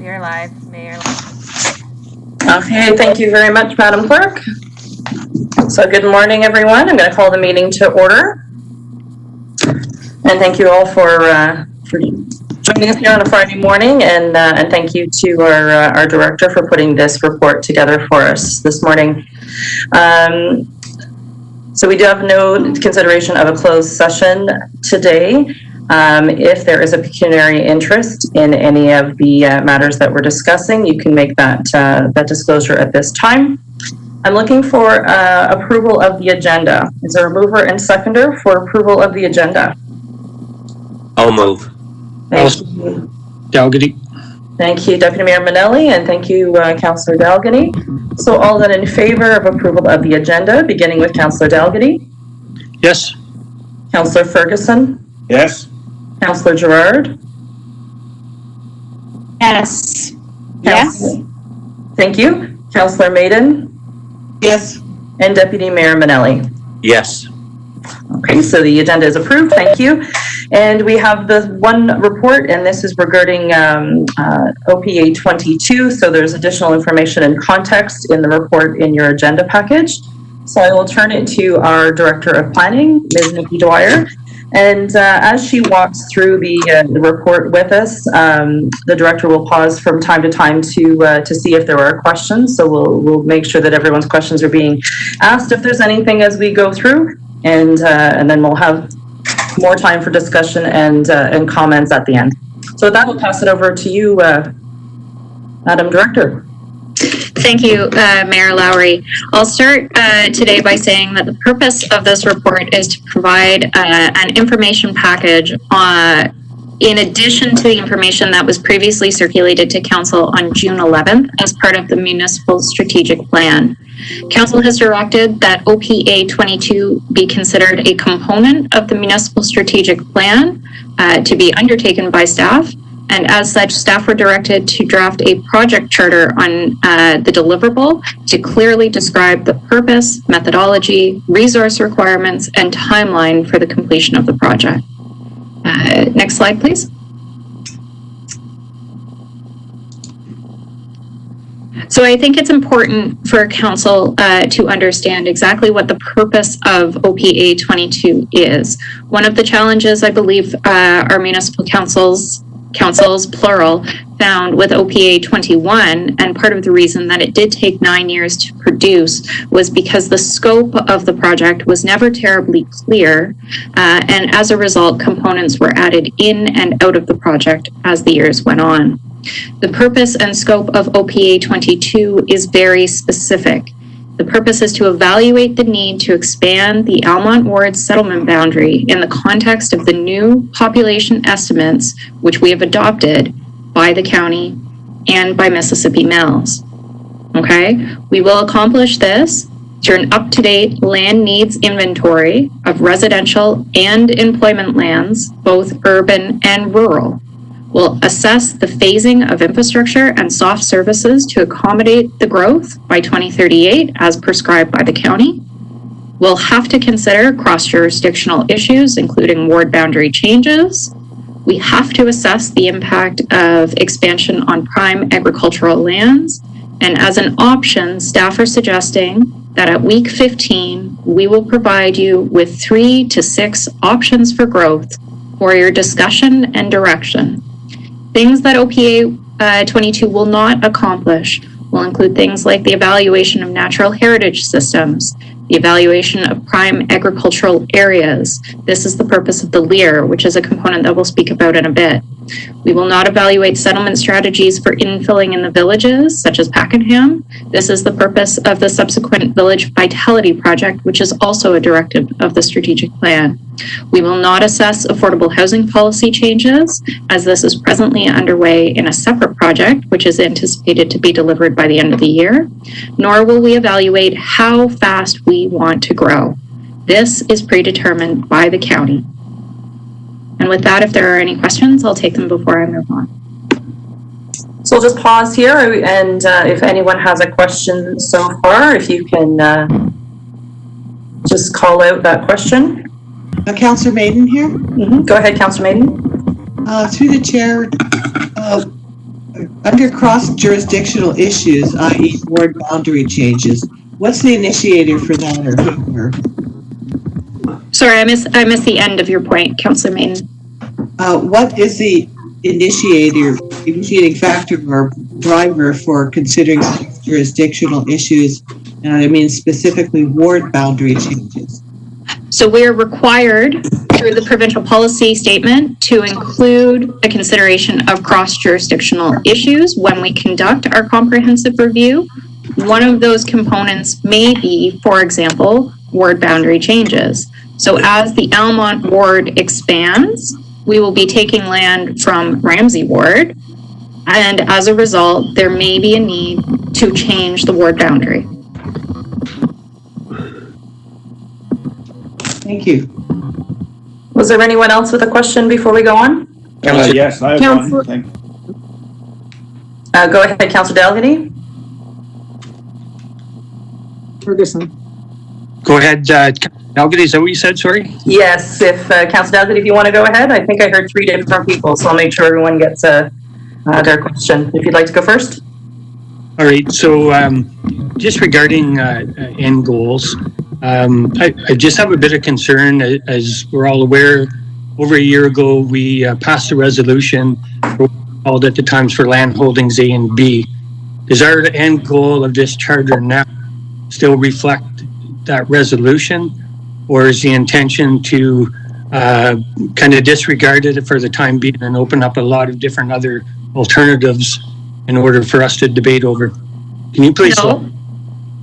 You're live, Mayor. Okay, thank you very much, Madam Clerk. So good morning, everyone. I'm going to call the meeting to order. And thank you all for joining us here on a Friday morning, and thank you to our director for putting this report together for us this morning. So we do have no consideration of a closed session today. If there is a pecuniary interest in any of the matters that we're discussing, you can make that disclosure at this time. I'm looking for approval of the agenda. Is there a mover and seconder for approval of the agenda? I'll move. Thank you. Dalgety. Thank you, Deputy Mayor Manelli, and thank you, Councillor Dalgety. So all that in favor of approval of the agenda, beginning with Councillor Dalgety? Yes. Councillor Ferguson? Yes. Councillor Gerard? Yes. Yes. Thank you. Councillor Maiden? Yes. And Deputy Mayor Manelli? Yes. Okay, so the agenda is approved. Thank you. And we have the one report, and this is regarding OPA 22. So there's additional information and context in the report in your agenda package. So I will turn it to our Director of Planning, Ms. Nikki Dwyer. And as she walks through the report with us, the director will pause from time to time to see if there are questions. So we'll make sure that everyone's questions are being asked if there's anything as we go through, and then we'll have more time for discussion and comments at the end. So with that, we'll pass it over to you, Madam Director. Thank you, Mayor Lowry. I'll start today by saying that the purpose of this report is to provide an information package in addition to the information that was previously circulated to Council on June 11th as part of the Municipal Strategic Plan. Council has directed that OPA 22 be considered a component of the Municipal Strategic Plan to be undertaken by staff. And as such, staff were directed to draft a project charter on the deliverable to clearly describe the purpose, methodology, resource requirements, and timeline for the completion of the project. Next slide, please. So I think it's important for Council to understand exactly what the purpose of OPA 22 is. One of the challenges I believe our municipal councils, plural, found with OPA 21, and part of the reason that it did take 9 years to produce was because the scope of the project was never terribly clear, and as a result, components were added in and out of the project as the years went on. The purpose and scope of OPA 22 is very specific. The purpose is to evaluate the need to expand the Almonte Ward settlement boundary in the context of the new population estimates, which we have adopted by the county and by Mississippi Mills. Okay, we will accomplish this through an up-to-date land needs inventory of residential and employment lands, both urban and rural. We'll assess the phasing of infrastructure and soft services to accommodate the growth by 2038 as prescribed by the county. We'll have to consider cross-jurisdictional issues, including ward boundary changes. We have to assess the impact of expansion on prime agricultural lands. And as an option, staff are suggesting that at week 15, we will provide you with 3 to 6 options for growth for your discussion and direction. Things that OPA 22 will not accomplish will include things like the evaluation of natural heritage systems, the evaluation of prime agricultural areas. This is the purpose of the LEAR, which is a component that we'll speak about in a bit. We will not evaluate settlement strategies for infilling in the villages, such as Pakenham. This is the purpose of the subsequent Village Vitality Project, which is also a directive of the strategic plan. We will not assess affordable housing policy changes, as this is presently underway in a separate project, which is anticipated to be delivered by the end of the year, nor will we evaluate how fast we want to grow. This is predetermined by the county. And with that, if there are any questions, I'll take them before I move on. So we'll just pause here, and if anyone has a question so far, if you can just call out that question. Councillor Maiden here. Go ahead, Councillor Maiden. Through the chair, under cross-jurisdictional issues, i.e. ward boundary changes, what's the initiator for that or Sorry, I missed the end of your point, Councillor Main. what is the initiating factor or driver for considering jurisdictional issues? And I mean specifically ward boundary changes. So we are required through the provincial policy statement to include a consideration of cross-jurisdictional issues when we conduct our comprehensive review. One of those components may be, for example, ward boundary changes. So as the Almont ward expands, we will be taking land from Ramsey ward, and as a result, there may be a need to change the ward boundary. Thank you. Was there anyone else with a question before we go on? Yes, I have one. Thank Go ahead, Councillor Dalgety. Ferguson. Go ahead, Dalgety, is that what you said? Sorry? Yes, if Councillor Dalgety, if you want to go ahead. I think I heard 3 different people, so I'll make sure everyone gets their question. If you'd like to go first. All right, so just regarding end goals, I just have a bit of concern. As we're all aware, over a year ago, we passed a resolution called at the times for land holdings A and B. Does our end goal of this charter now still reflect that resolution, or is the intention to kind of disregard it for the time being and open up a lot of different other alternatives in order for us to debate over? Can you please?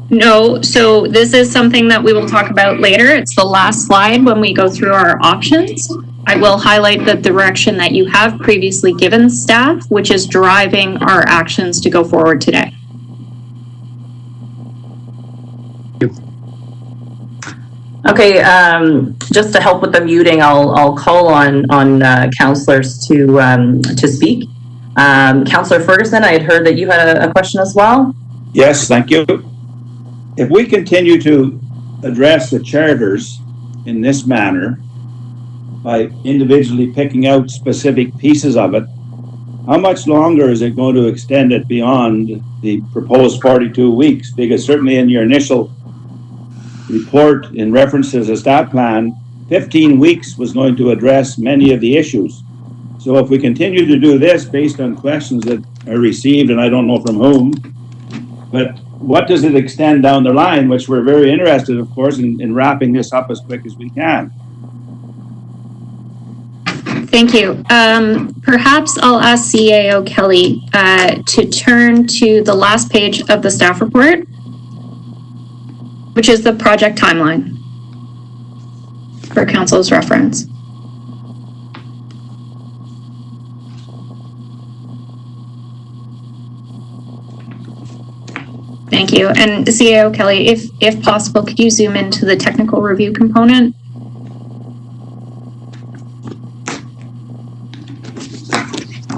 No, so this is something that we will talk about later. It's the last slide when we go through our options. I will highlight the direction that you have previously given staff, which is driving our actions to go forward today. Okay, just to help with the muting, I'll call on councillors to speak. Councillor Ferguson, I had heard that you had a question as well. Yes, thank you. If we continue to address the charters in this manner by individually picking out specific pieces of it, how much longer is it going to extend it beyond the proposed 42 weeks? Because certainly in your initial report in reference to the stat plan, 15 weeks was going to address many of the issues. So if we continue to do this based on questions that are received, and I don't know from whom, but what does it extend down the line, which we're very interested, of course, in wrapping this up as quick as we can. Thank you. Perhaps I'll ask CAO Kelly to turn to the last page of the staff report, which is the project timeline for council's reference. Thank you. And CAO Kelly, if possible, could you zoom into the technical review component?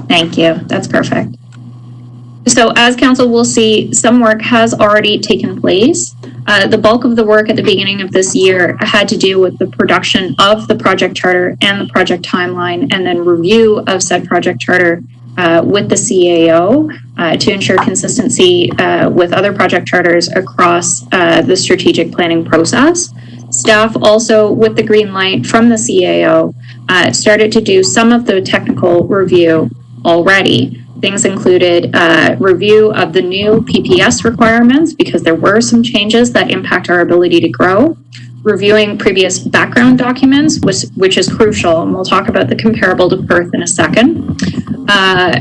Thank you. That's perfect. So as council will see, some work has already taken place. The bulk of the work at the beginning of this year had to do with the production of the project charter and the project timeline, and then review of said project charter with the CAO to ensure consistency with other project charters across the strategic planning process. Staff also, with the green light from the CAO, started to do some of the technical review already. Things included review of the new PPS requirements, because there were some changes that impact our ability to grow. Reviewing previous background documents, which is crucial, and we'll talk about the comparable to Perth in a second.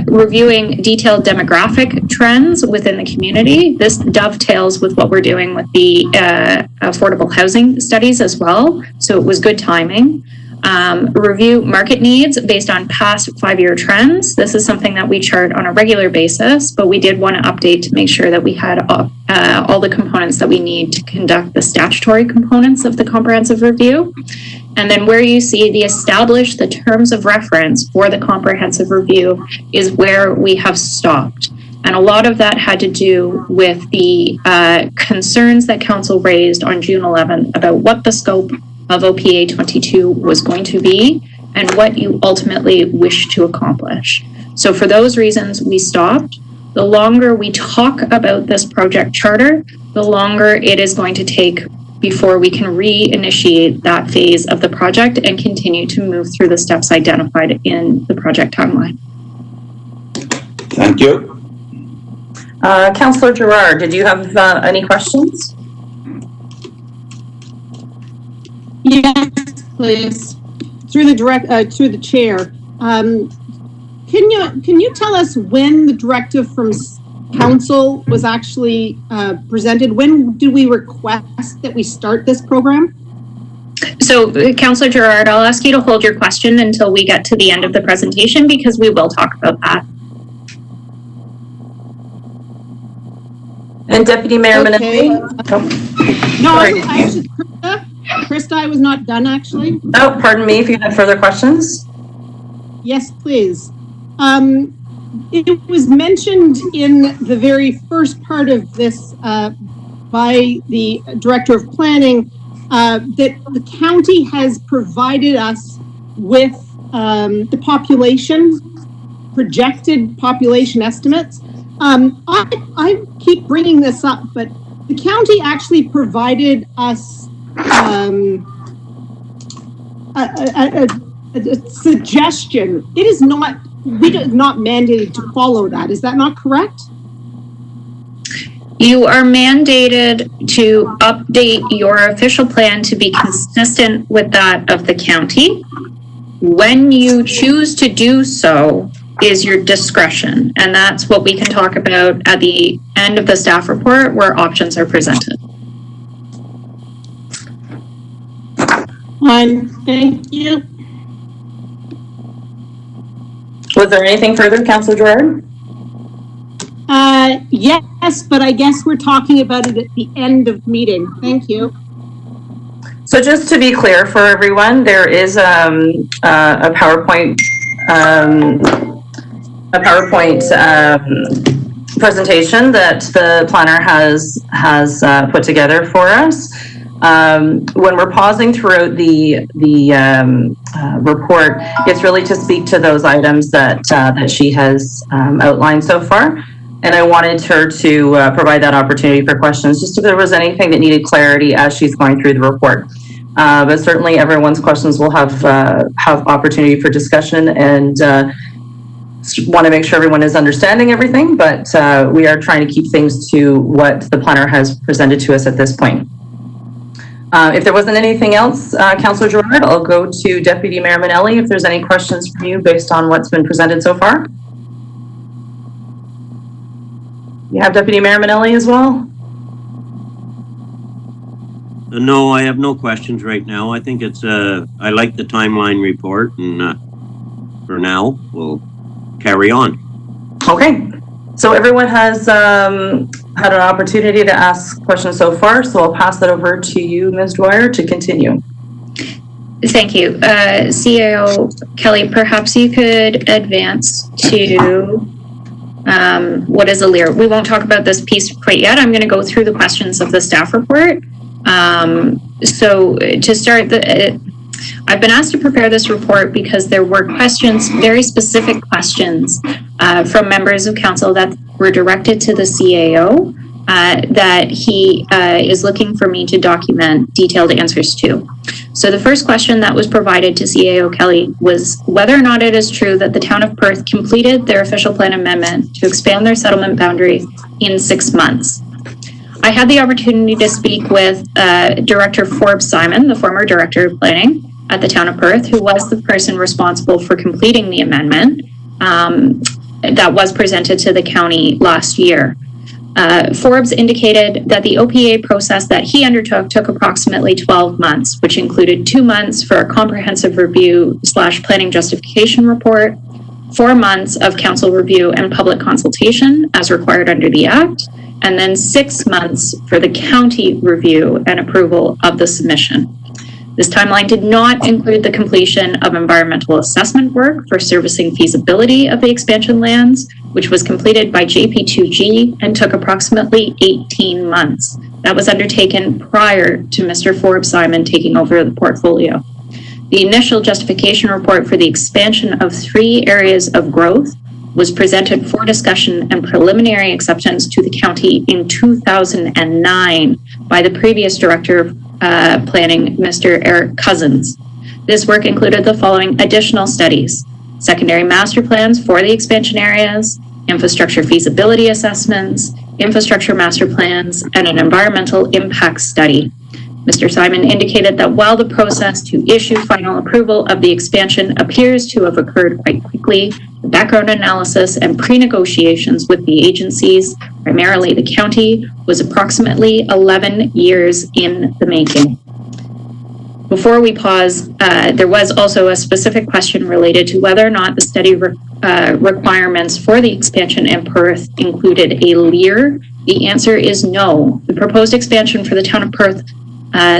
Reviewing detailed demographic trends within the community. This dovetails with what we're doing with the affordable housing studies as well, so it was good timing. Review market needs based on past 5-year trends. This is something that we chart on a regular basis, but we did want to update to make sure that we had all the components that we need to conduct the statutory components of the comprehensive review. And then where you see the terms of reference for the comprehensive review is where we have stopped. And a lot of that had to do with the concerns that council raised on June 11th about what the scope of OPA 22 was going to be and what you ultimately wish to accomplish. So for those reasons, we stopped. The longer we talk about this project charter, the longer it is going to take before we can reinitiate that phase of the project and continue to move through the steps identified in the project timeline. Thank you. Councillor Gerard, did you have any questions? Yes, please. Through the chair. Can you tell us when the directive from council was actually presented? When did we request that we start this program? So, Councillor Gerard, I'll ask you to hold your question until we get to the end of the presentation because we will talk about that. And Deputy Mayor Okay. Menendez? No, Krista, I was not done actually. Oh, pardon me if you had further questions. Yes, please. It was mentioned in the very first part of this by the Director of Planning that the county has provided us with the population, projected population estimates. I keep bringing this up, but the county actually provided us a suggestion. It is not, we are not mandated to follow that. Is that not correct? You are mandated to update your official plan to be consistent with that of the county. When you choose to do so is your discretion, and that's what we can talk about at the end of the staff report where options are presented. Fine, thank you. Was there anything further, Councillor Gerard? Yes, but I guess we're talking about it at the end of meeting. Thank you. So just to be clear for everyone, there is a PowerPoint presentation that the planner has put together for us. When we're pausing throughout the report, it's really to speak to those items that she has outlined so far. And I wanted her to provide that opportunity for questions, just if there was anything that needed clarity as she's going through the report. But certainly everyone's questions will have opportunity for discussion, and want to make sure everyone is understanding everything, but we are trying to keep things to what the planner has presented to us at this point. If there wasn't anything else, Councillor Gerard, I'll go to Deputy Mayor Manelli if there's any questions from you based on what's been presented so far. You have Deputy Mayor Manelli as well? No, I have no questions right now. I think it's, I like the timeline report, and for now, we'll carry on. Okay, so everyone has had an opportunity to ask questions so far, so I'll pass that over to you, Ms. Dwyer, to continue. Thank you. CAO Kelly, perhaps you could advance to what is a LEAR. We won't talk about this piece quite yet. I'm going to go through the questions of the staff report. So to start, I've been asked to prepare this report because there were questions, very specific questions from members of council that were directed to the CAO that he is looking for me to document detailed answers to. So the first question that was provided to CAO Kelly was whether or not it is true that the town of Perth completed their official plan amendment to expand their settlement boundary in 6 months. I had the opportunity to speak with Director Forbes Simon, the former Director of Planning at the town of Perth, who was the person responsible for completing the amendment that was presented to the county last year. Forbes indicated that the OPA process that he undertook took approximately 12 months, which included 2 months for a comprehensive review / planning justification report, 4 months of council review and public consultation as required under the Act, and then 6 months for the county review and approval of the submission. This timeline did not include the completion of environmental assessment work for servicing feasibility of the expansion lands, which was completed by JP2G and took approximately 18 months. That was undertaken prior to Mr. Forbes Simon taking over the portfolio. The initial justification report for the expansion of 3 areas of growth was presented for discussion and preliminary acceptance to the county in 2009 by the previous Director of Planning, Mr. Eric Cousins. This work included the following additional studies: secondary master plans for the expansion areas, infrastructure feasibility assessments, infrastructure master plans, and an environmental impact study. Mr. Simon indicated that while the process to issue final approval of the expansion appears to have occurred quite quickly, the background analysis and pre-negotiations with the agencies, primarily the county, was approximately 11 years in the making. Before we pause, there was also a specific question related to whether or not the study requirements for the expansion in Perth included a LEAR. The answer is no. The proposed expansion for the town of Perth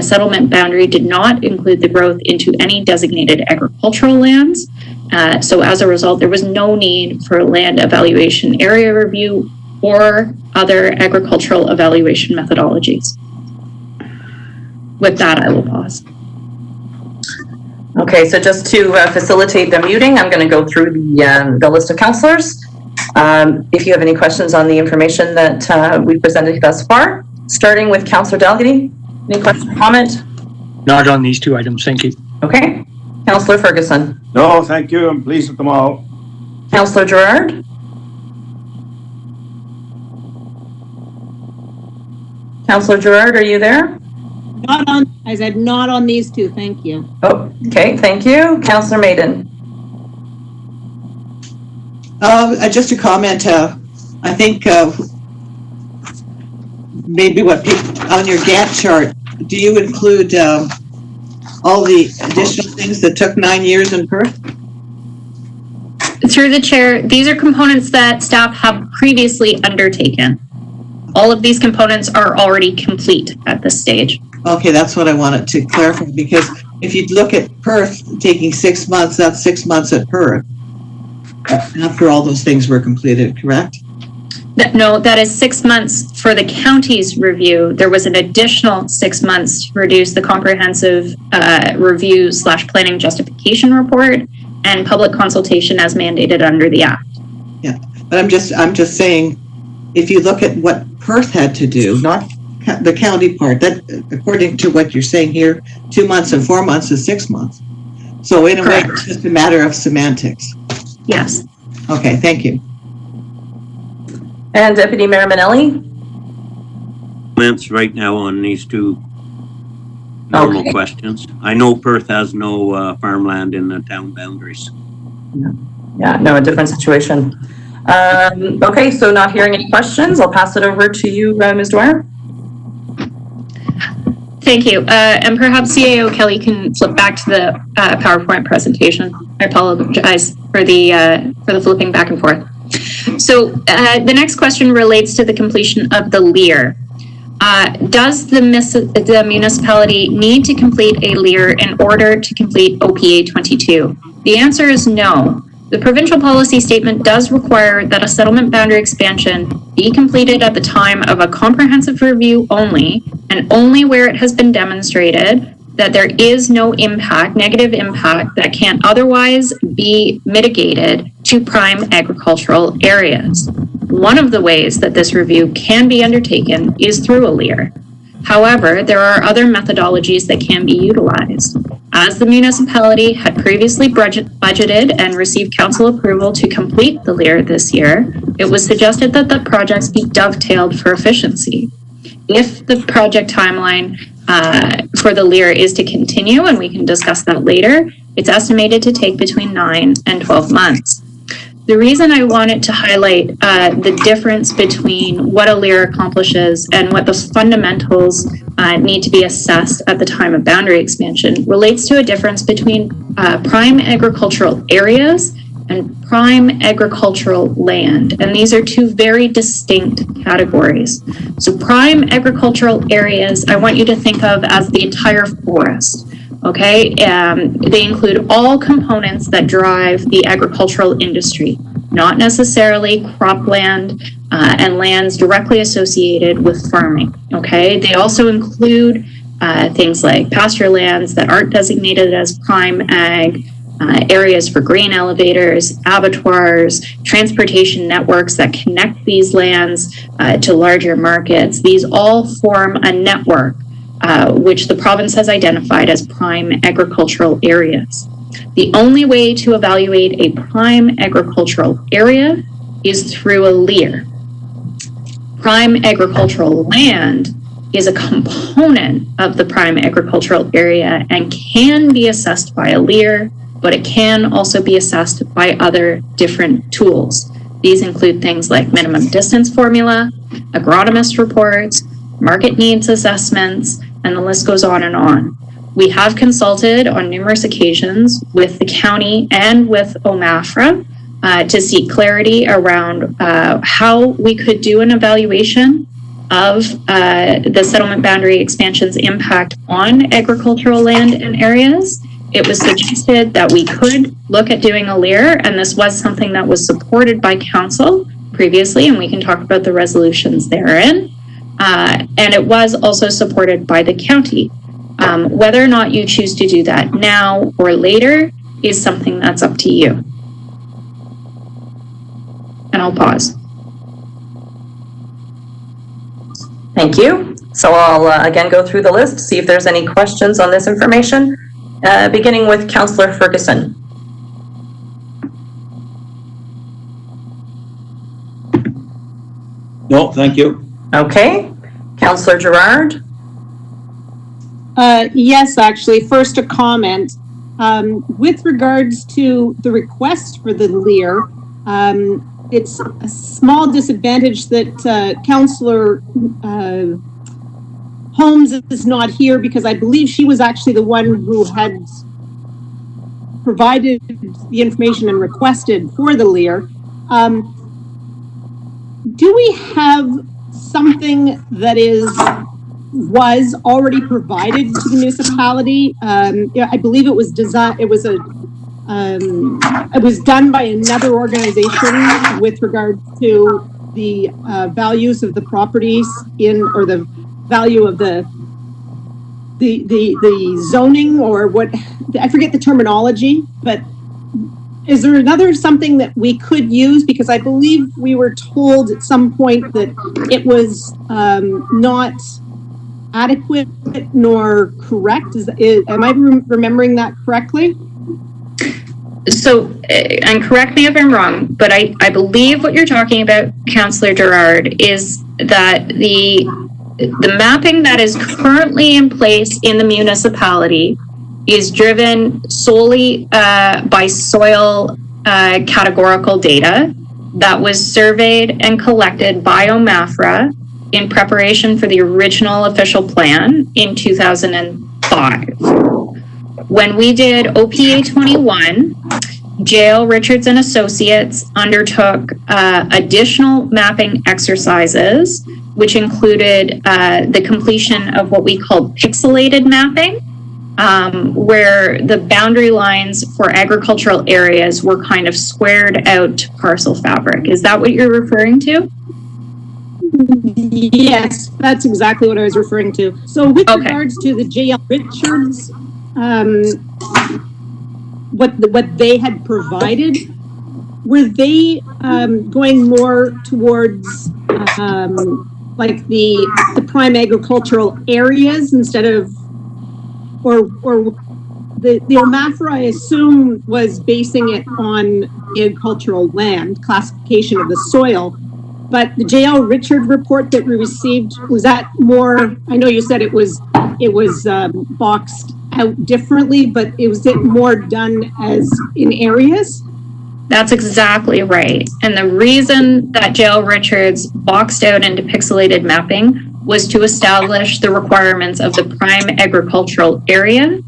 settlement boundary did not include the growth into any designated agricultural lands. So as a result, there was no need for land evaluation area review or other agricultural evaluation methodologies. With that, I will pause. Okay, so just to facilitate the muting, I'm going to go through the list of councillors. If you have any questions on the information that we presented thus far, starting with Councillor Dalgety. Any question or comment? Not on these two items, thank you. Okay. Councillor Ferguson. No, thank you. I'm pleased with them all. Councillor Gerard. Councillor Gerard, are you there? Not on, I said not on these two, thank you. Oh, okay, thank you. Councillor Maiden. Just a comment, I think maybe on your Gantt chart, do you include all the additional things that took 9 years in Perth? Through the chair, these are components that staff have previously undertaken. All of these components are already complete at this stage. Okay, that's what I wanted to clarify, because if you look at Perth taking 6 months, that's 6 months at Perth after all those things were completed, correct? No, that is 6 months for the county's review. There was an additional 6 months to produce the comprehensive review / planning justification report and public consultation as mandated under the Act. Yeah, but I'm just saying, if you look at what Perth had to do, not the county part, that according to what you're saying here, 2 months and 4 months is 6 months. So in a way, it's just a matter of semantics. Yes. Okay, thank you. And Deputy Mayor Manelli. Comments right now on these two normal questions. I know Perth has no farmland in the town boundaries. Yeah, no, a different situation. Okay, so not hearing any questions, I'll pass it over to you, Ms. Dwyer. Thank you. And perhaps CAO Kelly can flip back to the PowerPoint presentation. I apologize for the flipping back and forth. So the next question relates to the completion of the LEAR. Does the municipality need to complete a LEAR in order to complete OPA 22? The answer is no. The provincial policy statement does require that a settlement boundary expansion be completed at the time of a comprehensive review only, and only where it has been demonstrated that there is no negative impact that can otherwise be mitigated to prime agricultural areas. One of the ways that this review can be undertaken is through a LEAR. However, there are other methodologies that can be utilized. As the municipality had previously budgeted and received council approval to complete the LEAR this year, it was suggested that the projects be dovetailed for efficiency. If the project timeline for the LEAR is to continue, and we can discuss that later, it's estimated to take between 9 and 12 months. The reason I wanted to highlight the difference between what a LEAR accomplishes and what the fundamentals need to be assessed at the time of boundary expansion relates to a difference between prime agricultural areas and prime agricultural land. And these are two very distinct categories. So prime agricultural areas, I want you to think of as the entire forest. Okay, they include all components that drive the agricultural industry, not necessarily cropland and lands directly associated with farming. Okay, they also include things like pasture lands that aren't designated as prime ag, areas for grain elevators, abattoirs, transportation networks that connect these lands to larger markets. These all form a network which the province has identified as prime agricultural areas. The only way to evaluate a prime agricultural area is through a LEAR. Prime agricultural land is a component of the prime agricultural area and can be assessed by a LEAR, but it can also be assessed by other different tools. These include things like minimum distance formula, agronomist reports, market needs assessments, and the list goes on and on. We have consulted on numerous occasions with the county and with OMAFRA to seek clarity around how we could do an evaluation of the settlement boundary expansion's impact on agricultural land and areas. It was suggested that we could look at doing a LEAR, and this was something that was supported by council previously, and we can talk about the resolutions therein. And it was also supported by the county. Whether or not you choose to do that now or later is something that's up to you. And I'll pause. Thank you. So I'll again go through the list, see if there's any questions on this information, beginning with Councillor Ferguson. No, thank you. Okay. Councillor Gerard. Yes, actually, first a comment. With regards to the request for the LEAR, it's a small disadvantage that Councillor Holmes is not here, because I believe she was actually the one who had provided the information and requested for the LEAR. Do we have something that was already provided to the municipality? Yeah, I believe it was designed. It was done by another organization with regard to the values of the properties or the value of the zoning, or what, I forget the terminology, but is there something that we could use? Because I believe we were told at some point that it was not adequate nor correct. Am I remembering that correctly? So, and correct me if I'm wrong, but I believe what you're talking about, Councillor Gerard, is that the mapping that is currently in place in the municipality is driven solely by soil categorical data that was surveyed and collected by OMAFRA in preparation for the original official plan in 2005. When we did OPA 21, JL Richards and Associates undertook additional mapping exercises, which included the completion of what we called pixelated mapping, where the boundary lines for agricultural areas were kind of squared out to parcel fabric. Is that what you're referring to? Yes, that's exactly what I was referring to. So with regards to the JL Richards, what they had provided, were they going more towards like the prime agricultural areas instead of, or the OMAFRA, I assume, was basing it on agricultural land, classification of the soil. But the JL Richard report that we received, was that more, I know you said it was boxed out differently, but was it more done as in areas? That's exactly right. And the reason that JL Richards boxed out into pixelated mapping was to establish the requirements of the prime agricultural area,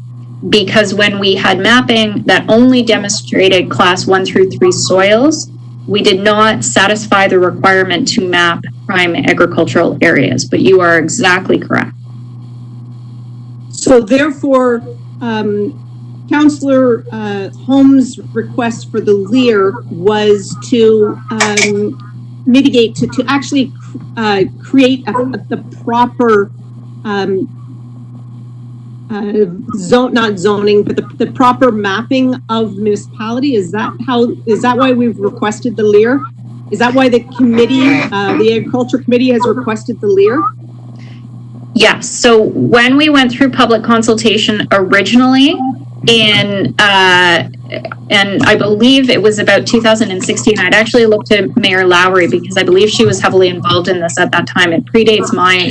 because when we had mapping that only demonstrated class 1 through 3 soils, we did not satisfy the requirement to map prime agricultural areas, but you are exactly correct. So therefore, Councillor Holmes' request for the LEAR was to mitigate, to actually create the proper not zoning, but the proper mapping of municipality? Is that why we've requested the LEAR? Is that why the committee, the Agriculture Committee has requested the LEAR? Yes. So when we went through public consultation originally and I believe it was about 2016, I'd actually looked at Mayor Lowry because I believe she was heavily involved in this at that time. It predates my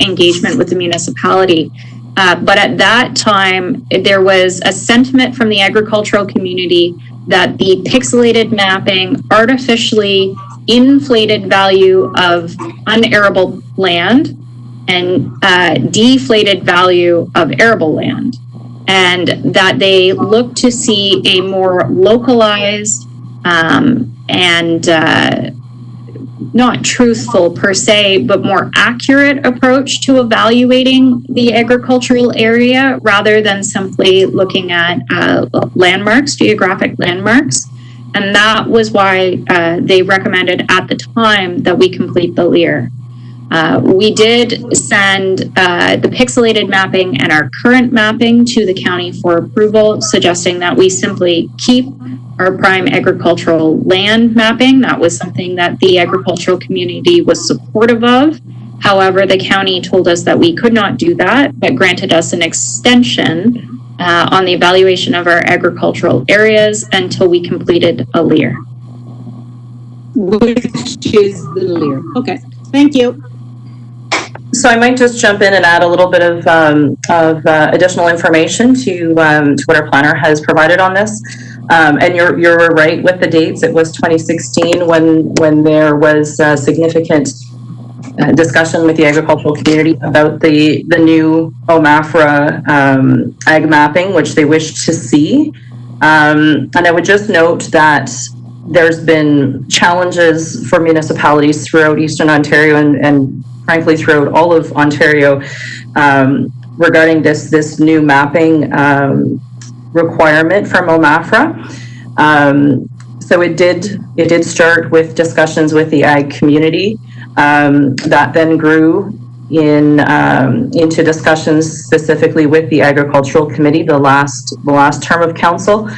engagement with the municipality. But at that time, there was a sentiment from the agricultural community that the pixelated mapping artificially inflated value of unarable land and deflated value of arable land, and that they look to see a more localized and not truthful per se, but more accurate approach to evaluating the agricultural area rather than simply looking at landmarks, geographic landmarks. And that was why they recommended at the time that we complete the LEAR. We did send the pixelated mapping and our current mapping to the county for approval, suggesting that we simply keep our prime agricultural land mapping. That was something that the agricultural community was supportive of. However, the county told us that we could not do that, but granted us an extension on the evaluation of our agricultural areas until we completed a LEAR. Which is the LEAR. Okay, thank you. So I might just jump in and add a little bit of additional information to what our planner has provided on this. And you're right with the dates. It was 2016 when there was significant discussion with the agricultural community about the new OMAFRA ag mapping, which they wished to see. And I would just note that there's been challenges for municipalities throughout Eastern Ontario and frankly throughout all of Ontario regarding this new mapping requirement from OMAFRA. So it did start with discussions with the ag community that then grew into discussions specifically with the Agricultural Committee the last term of council.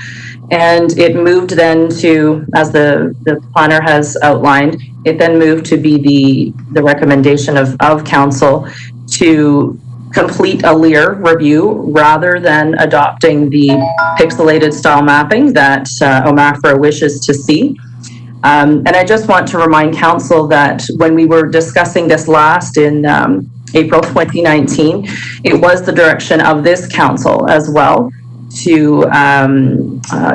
And it moved then to, as the planner has outlined, it then moved to be the recommendation of council to complete a LEAR review rather than adopting the pixelated style mapping that OMAFRA wishes to see. And I just want to remind council that when we were discussing this last in April 2019, it was the direction of this council as well to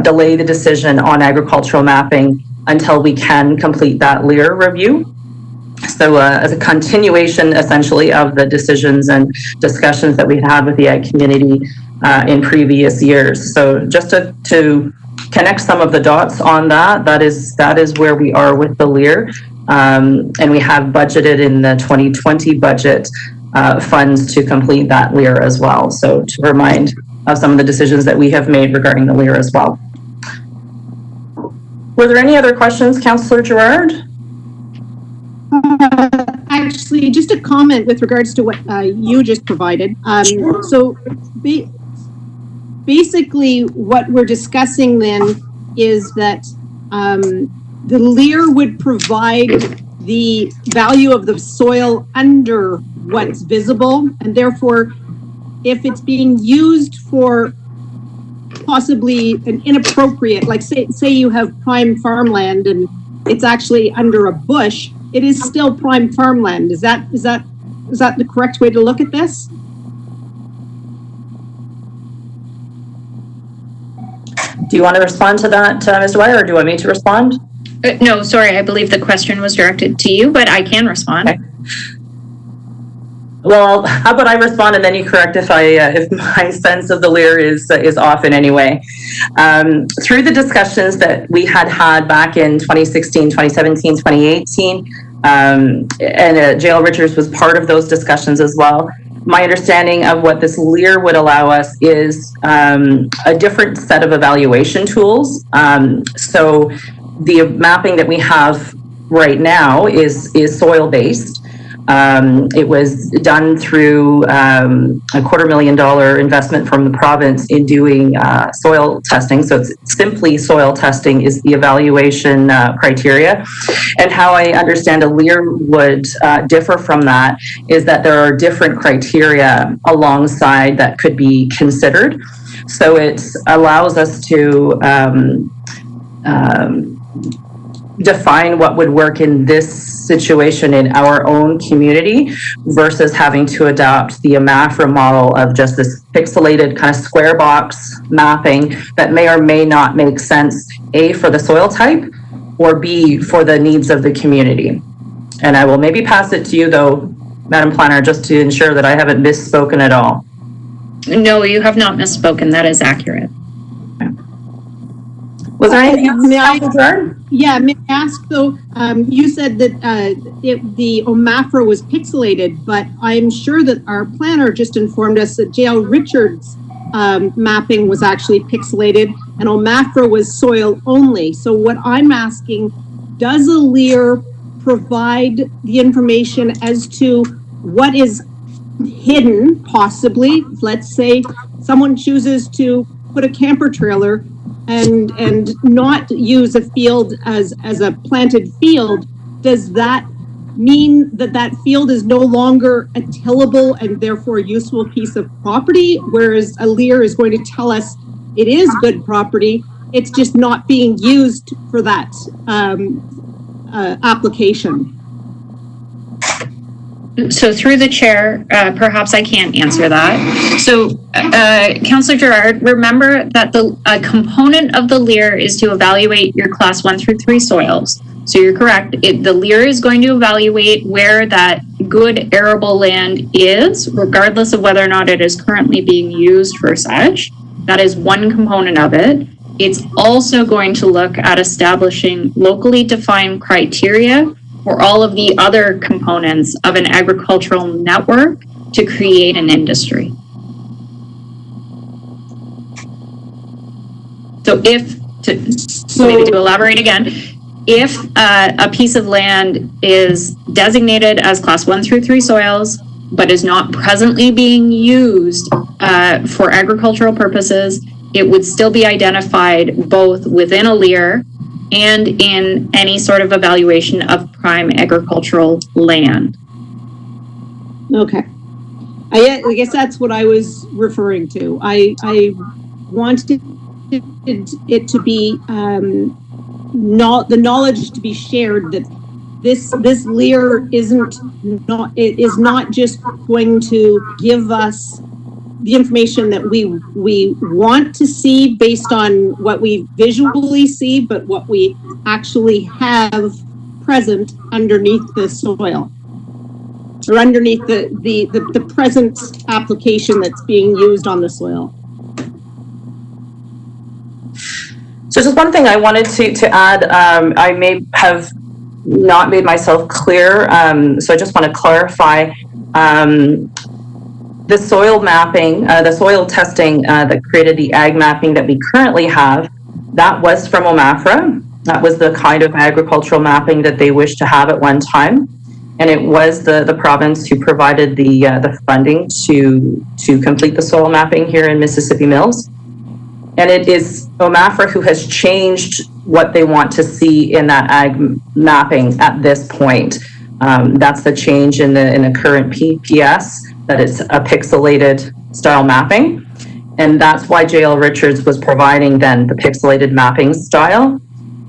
delay the decision on agricultural mapping until we can complete that LEAR review. So as a continuation essentially of the decisions and discussions that we had with the ag community in previous years. So just to connect some of the dots on that is where we are with the LEAR. And we have budgeted in the 2020 budget funds to complete that LEAR as well. So to remind of some of the decisions that we have made regarding the LEAR as well. Were there any other questions, Councillor Gerard? Actually, just a comment with regards to what you just provided. So basically what we're discussing then is that the LEAR would provide the value of the soil under what's visible, and therefore if it's being used for possibly an inappropriate, like say you have prime farmland and it's actually under a bush, it is still prime farmland. Is that the correct way to look at this? Do you want to respond to that, Mr. Wire, or do you want me to respond? No, sorry, I believe the question was directed to you, but I can respond. Okay. Well, how about I respond and then you correct if my sense of the LEAR is off in any way. Through the discussions that we had back in 2016, 2017, 2018, and JL Richards was part of those discussions as well. My understanding of what this LEAR would allow us is a different set of evaluation tools. So the mapping that we have right now is soil-based. It was done through a $250,000 investment from the province in doing soil testing. So it's simply soil testing is the evaluation criteria. And how I understand a LEAR would differ from that is that there are different criteria alongside that could be considered. So it allows us to define what would work in this situation in our own community versus having to adopt the OMAFRA model of just this pixelated kind of square box mapping that may or may not make sense, A, for the soil type, or B, for the needs of the community. And I will maybe pass it to you though, Madam Planner, just to ensure that I haven't misspoken at all. No, you have not misspoken. That is accurate. Was there anything else? May I ask though, you said that the OMAFRA was pixelated, but I'm sure that our planner just informed us that J.L. Richards mapping was actually pixelated and OMAFRA was soil only. So what I'm asking, does a LEAR provide the information as to what is hidden, possibly? Let's say someone chooses to put a camper trailer and not use a field as a planted field. Does that mean that that field is no longer a tillable and therefore useful piece of property, whereas a LEAR is going to tell us it is good property, it's just not being used for that application? So through the chair, perhaps I can't answer that. So Councillor Gerard, remember that the component of the LEAR is to evaluate your class 1 through 3 soils. So you're correct. The LEAR is going to evaluate where that good arable land is, regardless of whether or not it is currently being used for such. That is one component of it. It's also going to look at establishing locally defined criteria for all of the other components of an agricultural network to create an industry. So maybe to elaborate again, if a piece of land is designated as class 1 through 3 soils, but is not presently being used for agricultural purposes, it would still be identified both within a LEAR and in any sort of evaluation of prime agricultural land. Okay. I guess that's what I was referring to. I wanted it to be the knowledge to be shared that this LEAR is not just going to give us the information that we want to see based on what we visually see, but what we actually have present underneath the soil, or underneath the present application that's being used on the soil. So just one thing I wanted to add, I may have not made myself clear, so I just want to clarify. The soil mapping, the soil testing that created the ag mapping that we currently have, that was from OMAFRA. That was the kind of agricultural mapping that they wished to have at one time. And it was the province who provided the funding to complete the soil mapping here in Mississippi Mills. And it is OMAFRA who has changed what they want to see in that ag mapping at this point. That's the change in the current PPS, that it's a pixelated style mapping. And that's why J.L. Richards was providing then the pixelated mapping style.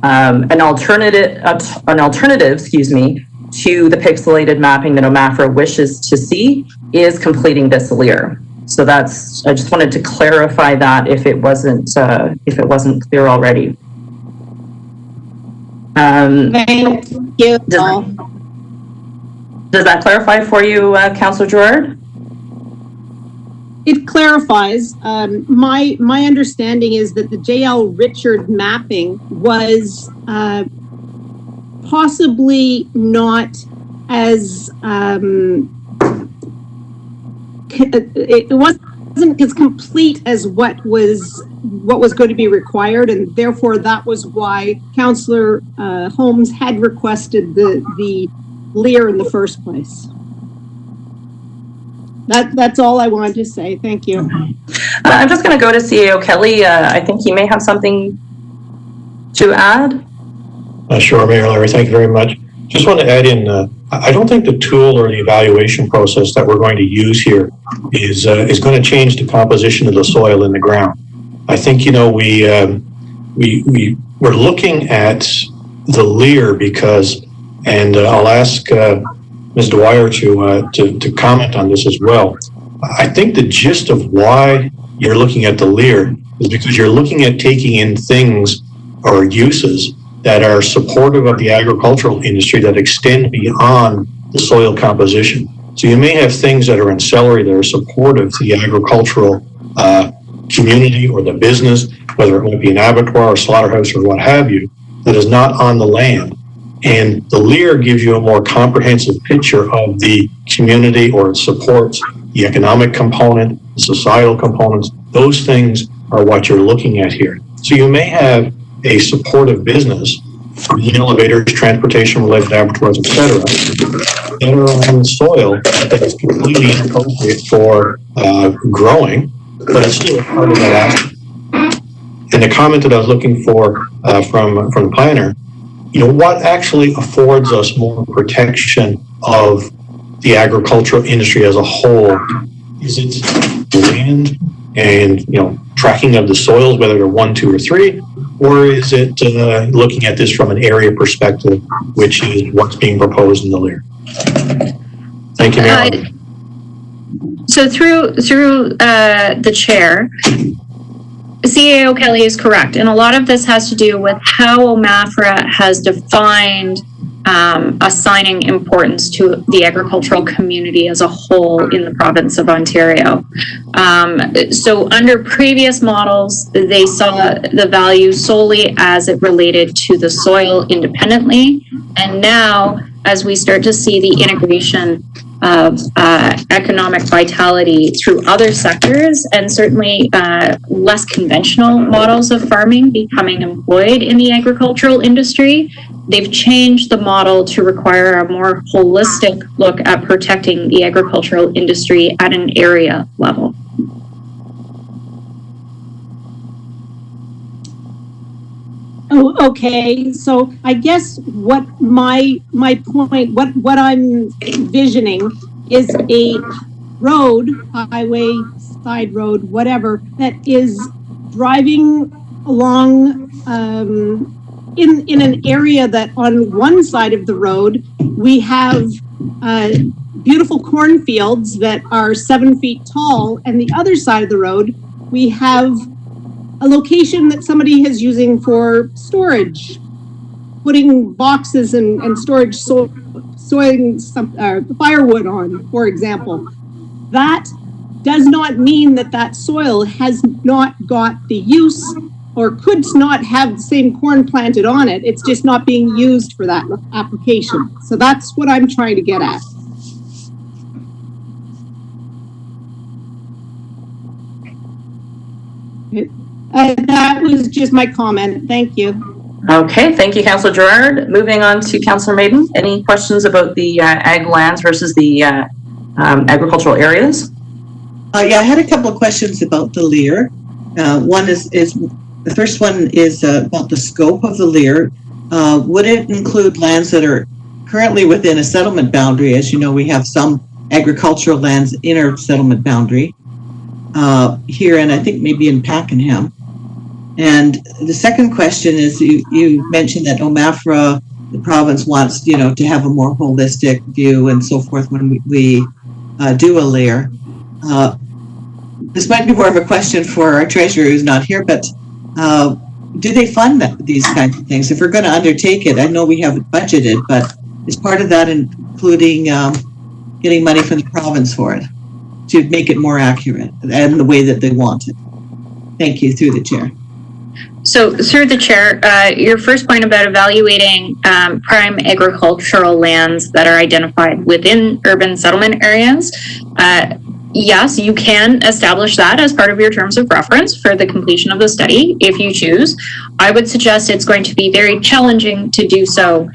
An alternative, excuse me, to the pixelated mapping that OMAFRA wishes to see is completing this LEAR. So I just wanted to clarify that if it wasn't clear already. Thank you. Does that clarify for you, Councillor Gerard? It clarifies. My understanding is that the J.L. Richard mapping was possibly not as it wasn't as complete as what was going to be required, and therefore that was why Councillor Holmes had requested the LEAR in the first place. That's all I wanted to say. Thank you. I'm just going to go to CAO Kelly. I think he may have something to add. Sure, Mayor Larry, thank you very much. Just want to add in, I don't think the tool or the evaluation process that we're going to use here is going to change the composition of the soil in the ground. I think, you know, we're looking at the Lear because, and I'll ask Ms. Dwyer to comment on this as well. I think the gist of why you're looking at the Lear is because you're looking at taking in things or uses that are supportive of the agricultural industry that extend beyond the soil composition. So you may have things that are in celery that are supportive to the agricultural community or the business, whether it might be an abattoir or slaughterhouse or what have you, that is not on the land. And the Lear gives you a more comprehensive picture of the community, or it supports the economic component, the societal components. Those things are what you're looking at here. So you may have a supportive business, elevators, transportation-related abattoirs, etc., that are on soil that is completely inappropriate for growing, but it's still a part of that aspect. And the comment that I was looking for from the planner, you know, what actually affords us more protection of the agricultural industry as a whole? Is it land and, you know, tracking of the soils, whether they're 1, 2, or 3, or is it looking at this from an area perspective, which is what's being proposed in the Lear? Thank you, Mayor. So through the chair, CAO Kelly is correct. And a lot of this has to do with how OMAFRA has defined assigning importance to the agricultural community as a whole in the province of Ontario. So under previous models, they saw the value solely as it related to the soil independently. And now, as we start to see the integration of economic vitality through other sectors, and certainly less conventional models of farming becoming employed in the agricultural industry, they've changed the model to require a more holistic look at protecting the agricultural industry at an area level. Oh, okay. So I guess what my point, what I'm envisioning is a road, highway, side road, whatever, that is driving along in an area that on one side of the road we have beautiful cornfields that are 7 feet tall, and the other side of the road we have a location that somebody is using for storage, putting boxes and storage, sowing some firewood on, for example. That does not mean that that soil has not got the use or could not have the same corn planted on it. It's just not being used for that application. So that's what I'm trying to get at. That was just my comment. Thank you. Okay, thank you, Councillor Gerard. Moving on to Councillor Maiden. Any questions about the ag lands versus the agricultural areas? Yeah, I had a couple of questions about the Lear. One is the first one is about the scope of the Lear. Would it include lands that are currently within a settlement boundary? As you know, we have some agricultural lands in our settlement boundary here, and I think maybe in Pakenham. And the second question is, you mentioned that OMAFRA, the province, wants, you know, to have a more holistic view and so forth when we do a Lear. This might be more of a question for our treasurer who's not here, but do they fund these kinds of things? If we're going to undertake it, I know we have it budgeted, but is part of that including getting money from the province for it to make it more accurate and the way that they want it? Thank you, through the chair. So through the chair, your first point about evaluating prime agricultural lands that are identified within urban settlement areas, yes, you can establish that as part of your terms of reference for the completion of the study if you choose. I would suggest it's going to be very challenging to do so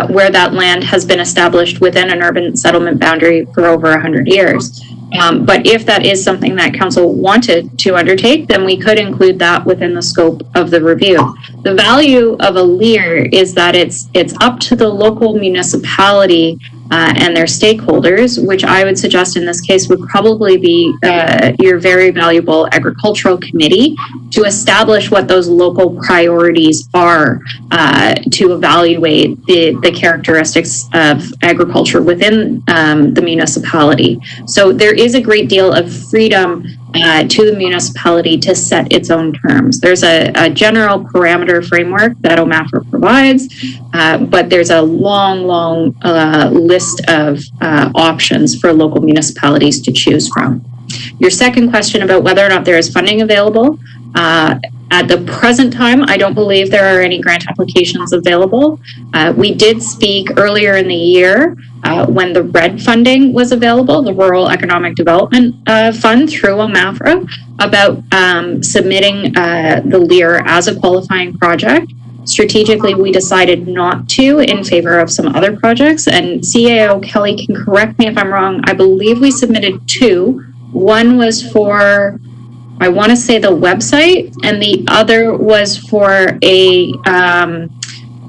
where that land has been established within an urban settlement boundary for over 100 years. But if that is something that council wanted to undertake, then we could include that within the scope of the review. The value of a LEAR is that it's up to the local municipality and their stakeholders, which I would suggest in this case would probably be your very valuable agricultural committee, to establish what those local priorities are to evaluate the characteristics of agriculture within the municipality. So there is a great deal of freedom to the municipality to set its own terms. There's a general parameter framework that OMAFRA provides, but there's a long list of options for local municipalities to choose from. Your second question about whether or not there is funding available, at the present time, I don't believe there are any grant applications available. We did speak earlier in the year when the RED funding was available, the Rural Economic Development Fund through OMAFRA, about submitting the LEAR as a qualifying project. Strategically, we decided not to in favor of some other projects, and CAO Kelly can correct me if I'm wrong. I believe we submitted two. One was for, I want to say, the website, and the other was for a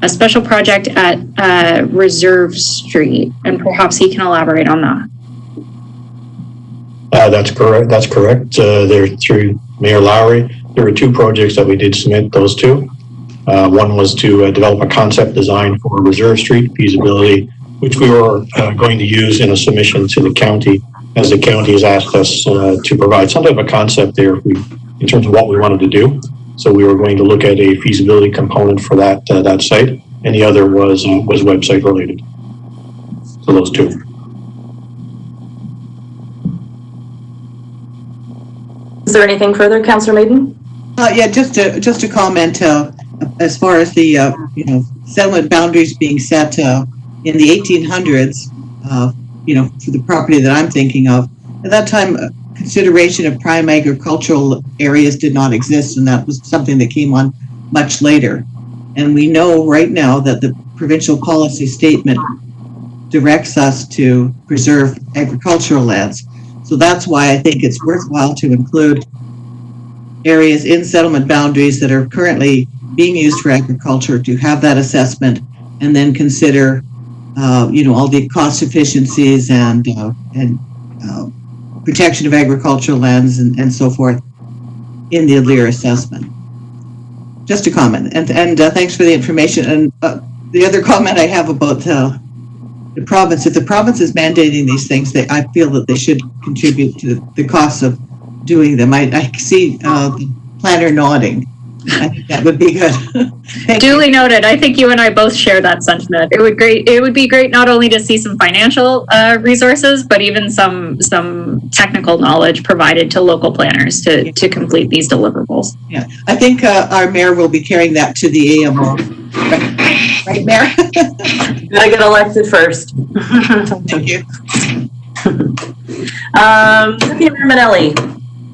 special project at Reserve Street, and perhaps he can elaborate on that. That's correct. That's correct. They're through Mayor Lowry. There were two projects that we did submit those to. One was to develop a concept design for Reserve Street feasibility, which we were going to use in a submission to the county, as the county has asked us to provide some type of concept there in terms of what we wanted to do. So we were going to look at a feasibility component for that site, and the other was website related. So those two. Is there anything further, Councillor Maiden? Yeah, just to comment, as far as the settlement boundaries being set in the 1800s, for the property that I'm thinking of, at that time, consideration of prime agricultural areas did not exist, and that was something that came on much later. And we know right now that the provincial policy statement directs us to preserve agricultural lands. So that's why I think it's worthwhile to include areas in settlement boundaries that are currently being used for agriculture, to have that assessment, and then consider all the cost efficiencies and protection of agricultural lands and so forth in the LEAR assessment. Just a comment, and thanks for the information. And the other comment I have about the province, if the province is mandating these things, I feel that they should contribute to the costs of doing them. I see the planner nodding. I think that would be good. Duly noted. I think you and I both share that sentiment. It would be great not only to see some financial resources, but even some technical knowledge provided to local planners to complete these deliverables. Yeah, I think our mayor will be carrying that to the AMO. Right, Mayor? Gotta get elected first. Thank you. Deputy Mayor Manelli,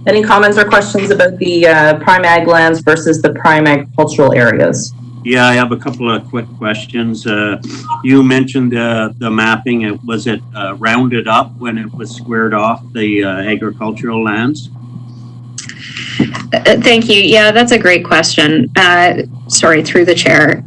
any comments or questions about the prime ag lands versus the prime agricultural areas? Yeah, I have a couple of quick questions. You mentioned the mapping. Was it rounded up when it was squared off the agricultural lands? Thank you. Yeah, that's a great question. Sorry, through the chair.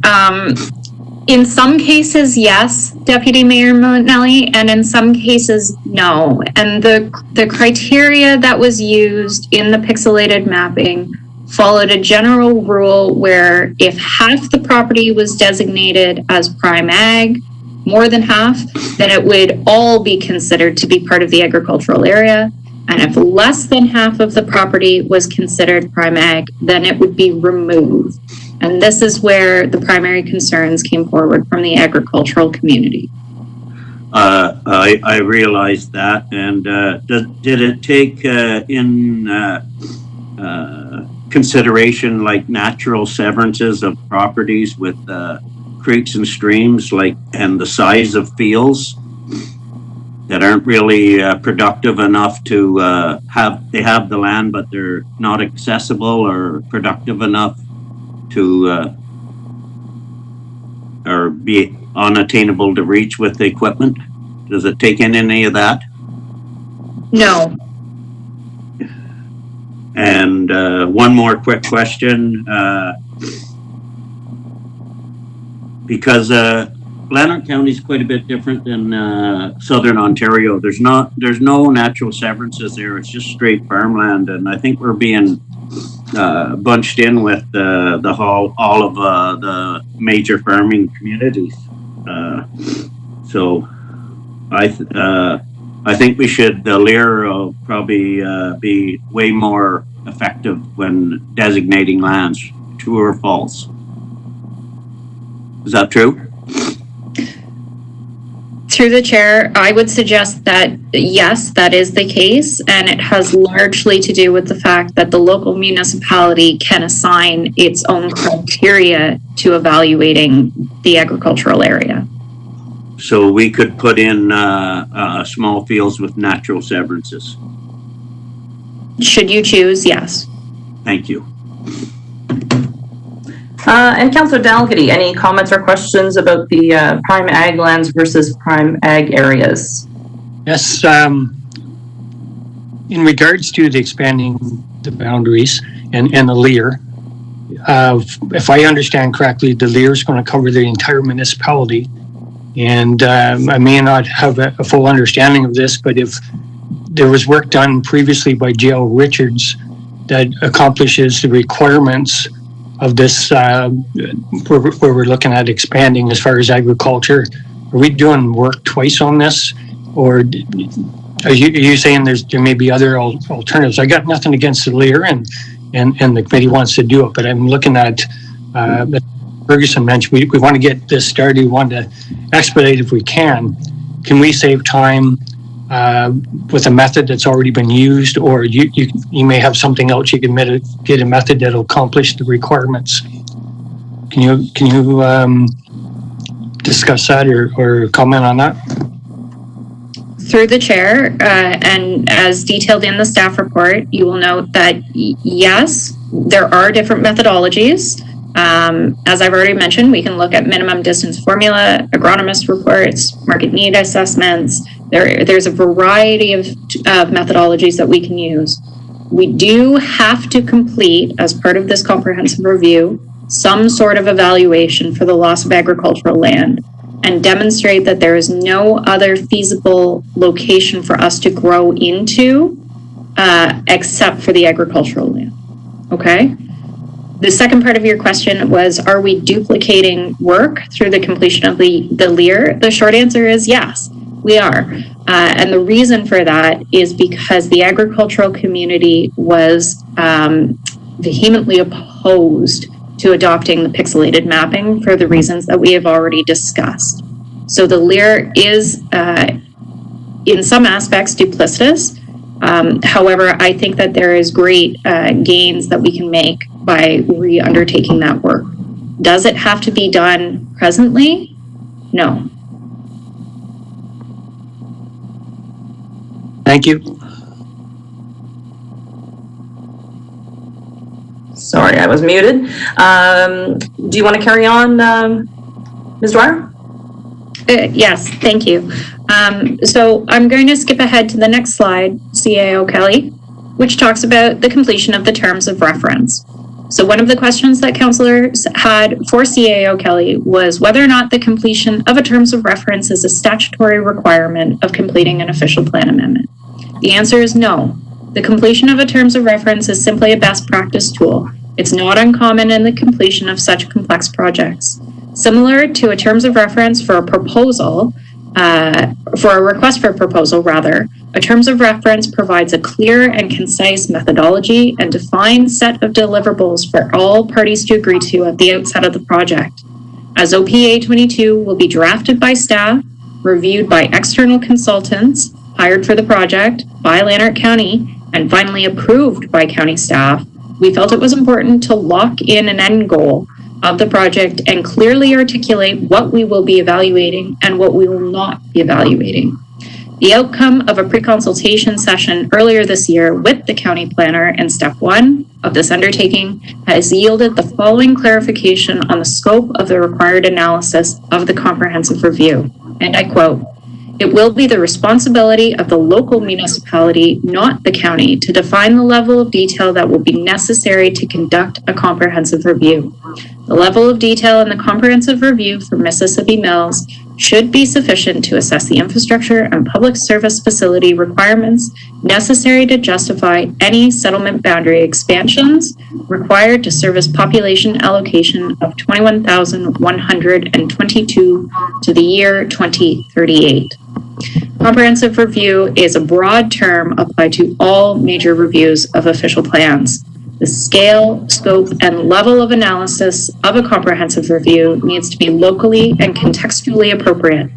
In some cases, yes, Deputy Mayor Manelli, and in some cases, no. And the criteria that was used in the pixelated mapping followed a general rule where if half the property was designated as prime ag, more than half, then it would all be considered to be part of the agricultural area. And if less than half of the property was considered prime ag, then it would be removed. And this is where the primary concerns came forward from the agricultural community. I realized that. And did it take in consideration like natural severances of properties with creeks and streams, and the size of fields that aren't really productive enough to they have the land, but they're not accessible or productive enough to or be unattainable to reach with the equipment? Does it take in any of that? No. And one more quick question. Because Lanark County is quite a bit different than Southern Ontario. There's no natural severances there. It's just straight farmland, and I think we're being bunched in with all of the major farming communities. So I think we should, the LEAR will probably be way more effective when designating lands. True or false? Is that true? Through the chair, I would suggest that yes, that is the case, and it has largely to do with the fact that the local municipality can assign its own criteria to evaluating the agricultural area. So we could put in small fields with natural severances. Should you choose, yes. Thank you. And Councillor Dalgety, any comments or questions about the prime ag lands versus prime ag areas? Yes, in regards to the expanding the boundaries and the LEAR, if I understand correctly, the LEAR is going to cover the entire municipality. And I may not have a full understanding of this, but if there was work done previously by J.L. Richards that accomplishes the requirements of this, where we're looking at expanding as far as agriculture, are we doing work twice on this? Or are you saying there may be other alternatives? I got nothing against the LEAR and the committee wants to do it, but I'm looking at, Ferguson mentioned, we want to get this started, we want to expedite if we can. Can we save time with a method that's already been used, or you may have something else you can get a method that'll accomplish the requirements? Can you discuss that or comment on that? Through the chair, and as detailed in the staff report, you will note that yes, there are different methodologies. As I've already mentioned, we can look at minimum distance formula, agronomist reports, market need assessments. There's a variety of methodologies that we can use. We do have to complete, as part of this comprehensive review, some sort of evaluation for the loss of agricultural land and demonstrate that there is no other feasible location for us to grow into except for the agricultural land. Okay? The second part of your question was, are we duplicating work through the completion of the LEAR? The short answer is yes, we are. And the reason for that is because the agricultural community was vehemently opposed to adopting the pixelated mapping for the reasons that we have already discussed. So the LEAR is, in some aspects, duplicitous. However, I think that there is great gains that we can make by re-undertaking that work. Does it have to be done presently? No. Thank you. Sorry, I was muted. Do you want to carry on, Ms. Dwyer? Yes, thank you. So I'm going to skip ahead to the next slide, CAO Kelly, which talks about the completion of the terms of reference. So one of the questions that councillors had for CAO Kelly was whether or not the completion of a terms of reference is a statutory requirement of completing an official plan amendment. The answer is no. The completion of a terms of reference is simply a best practice tool. It's not uncommon in the completion of such complex projects. Similar to a terms of reference for a proposal, for a request for a proposal rather, a terms of reference provides a clear and concise methodology and defined set of deliverables for all parties to agree to at the outset of the project. As OPA 22 will be drafted by staff, reviewed by external consultants hired for the project by Lanark County, and finally approved by county staff, we felt it was important to lock in an end goal of the project and clearly articulate what we will be evaluating and what we will not be evaluating. The outcome of a pre-consultation session earlier this year with the county planner in step 1 of this undertaking has yielded the following clarification on the scope of the required analysis of the comprehensive review. And I quote, It will be the responsibility of the local municipality, not the county, to define the level of detail that will be necessary to conduct a comprehensive review. The level of detail in the comprehensive review for Mississippi Mills should be sufficient to assess the infrastructure and public service facility requirements necessary to justify any settlement boundary expansions required to service population allocation of 21,122 to the year 2038. Comprehensive review is a broad term applied to all major reviews of official plans. The scale, scope, and level of analysis of a comprehensive review needs to be locally and contextually appropriate.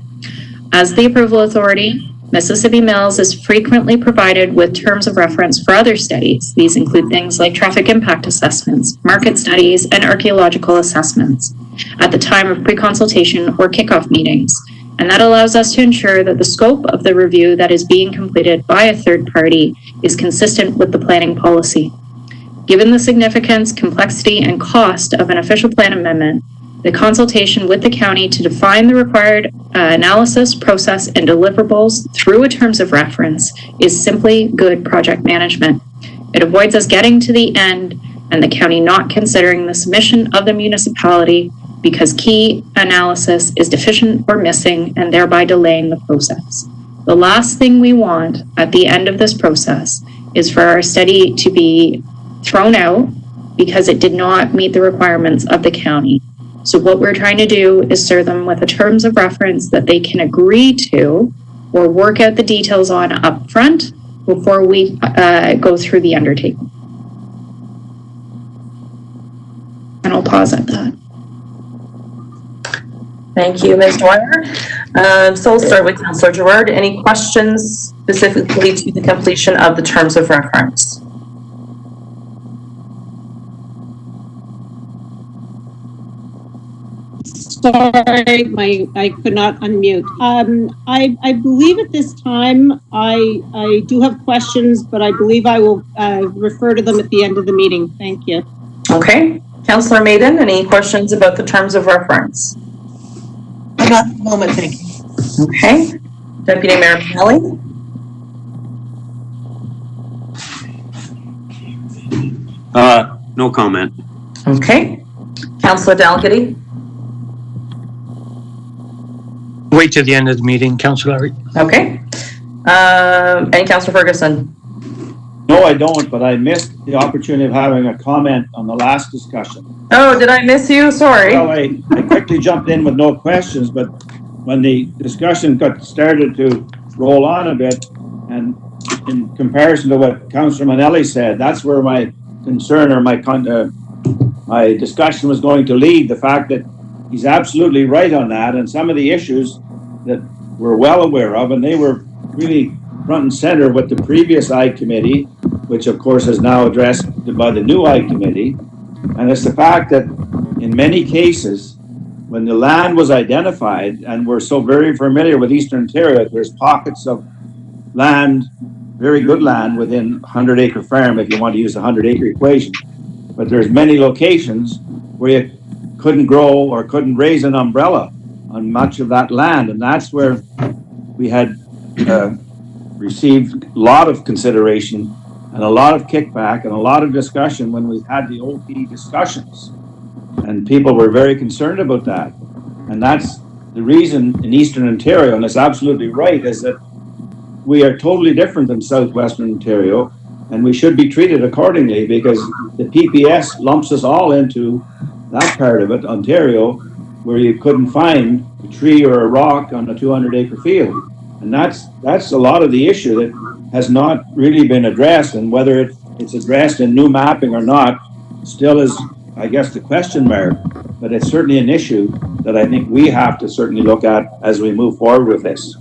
As the approval authority, Mississippi Mills is frequently provided with terms of reference for other studies. These include things like traffic impact assessments, market studies, and archaeological assessments at the time of pre-consultation or kickoff meetings. And that allows us to ensure that the scope of the review that is being completed by a third party is consistent with the planning policy. Given the significance, complexity, and cost of an official plan amendment, the consultation with the county to define the required analysis, process, and deliverables through a terms of reference is simply good project management. It avoids us getting to the end and the county not considering the submission of the municipality because key analysis is deficient or missing and thereby delaying the process. The last thing we want at the end of this process is for our study to be thrown out because it did not meet the requirements of the county. So what we're trying to do is serve them with a terms of reference that they can agree to or work out the details on upfront before we go through the undertaking. And I'll pause at that. Thank you, Ms. Dwyer. So we'll start with Councillor Girard. Any questions specifically to the completion of the terms of reference? Sorry, I could not unmute. I believe at this time, I do have questions, but I believe I will refer to them at the end of the meeting. Thank you. Okay. Councillor Maiden, any questions about the terms of reference? Not at the moment, thank you. Okay. Deputy Mayor Pinelli? No comment. Okay. Councillor Dalgety? Wait till the end of the meeting, Councillor. Okay. And Councillor Ferguson? No, I don't, but I missed the opportunity of having a comment on the last discussion. Oh, did I miss you? Sorry. Well, I quickly jumped in with no questions, but when the discussion got started to roll on a bit, and in comparison to what Councillor Manelli said, that's where my concern or my discussion was going to lead. The fact that he's absolutely right on that, and some of the issues that we're well aware of, and they were really front and center with the previous I committee, which of course is now addressed by the new I committee. And it's the fact that in many cases, when the land was identified, and we're so very familiar with Eastern Ontario, there's pockets of land, very good land within 100-acre farm, if you want to use the 100-acre equation. But there's many locations where you couldn't grow or couldn't raise an umbrella on much of that land. And that's where we had received a lot of consideration and a lot of kickback and a lot of discussion when we had the OP discussions. And people were very concerned about that. And that's the reason in Eastern Ontario, and it's absolutely right, is that we are totally different than Southwestern Ontario, and we should be treated accordingly because the PPS lumps us all into that part of it, Ontario, where you couldn't find a tree or a rock on a 200-acre field. And that's a lot of the issue that has not really been addressed, and whether it's addressed in new mapping or not still is, I guess, the question mark. But it's certainly an issue that I think we have to certainly look at as we move forward with this.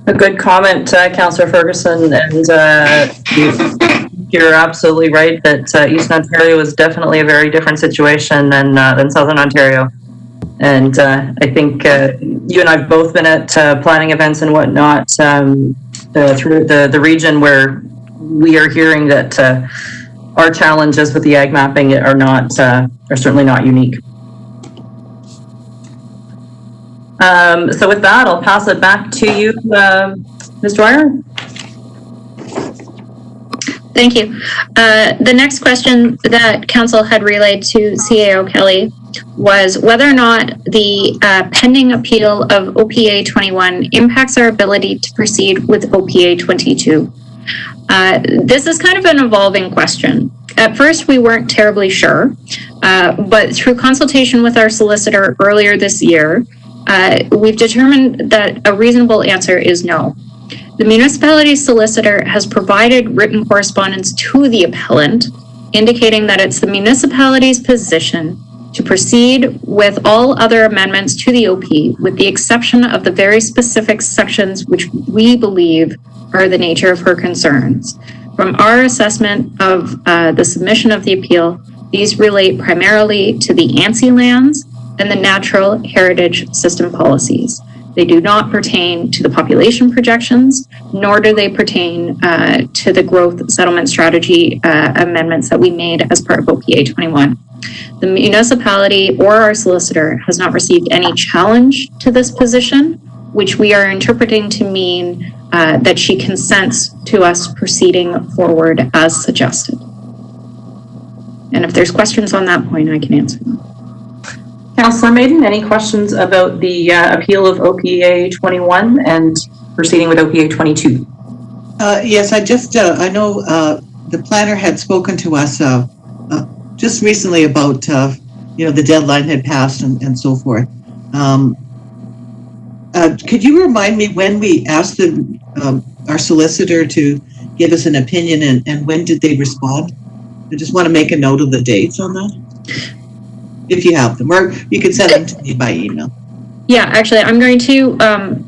A good comment, Councillor Ferguson, and you're absolutely right that Eastern Ontario is definitely a very different situation than Southern Ontario. And I think you and I have both been at planning events and whatnot through the region where we are hearing that our challenges with the ag mapping are certainly not unique. So with that, I'll pass it back to you, Ms. Dwyer. Thank you. The next question that council had relayed to CAO Kelly was whether or not the pending appeal of OPA 21 impacts our ability to proceed with OPA 22. This is kind of an evolving question. At first, we weren't terribly sure, but through consultation with our solicitor earlier this year, we've determined that a reasonable answer is no. The municipality solicitor has provided written correspondence to the appellant, indicating that it's the municipality's position to proceed with all other amendments to the OP, with the exception of the very specific sections which we believe are the nature of her concerns. From our assessment of the submission of the appeal, these relate primarily to the ANSI lands and the natural heritage system policies. They do not pertain to the population projections, nor do they pertain to the growth settlement strategy amendments that we made as part of OPA 21. The municipality or our solicitor has not received any challenge to this position, which we are interpreting to mean that she consents to us proceeding forward as suggested. And if there's questions on that point, I can answer them. Councillor Maiden, any questions about the appeal of OPA 21 and proceeding with OPA 22? Yes, I know the planner had spoken to us just recently about, the deadline had passed and so forth. Could you remind me when we asked our solicitor to give us an opinion and when did they respond? I just want to make a note of the dates on that, if you have them, or you can send them to me by email. Yeah, actually, I'm going to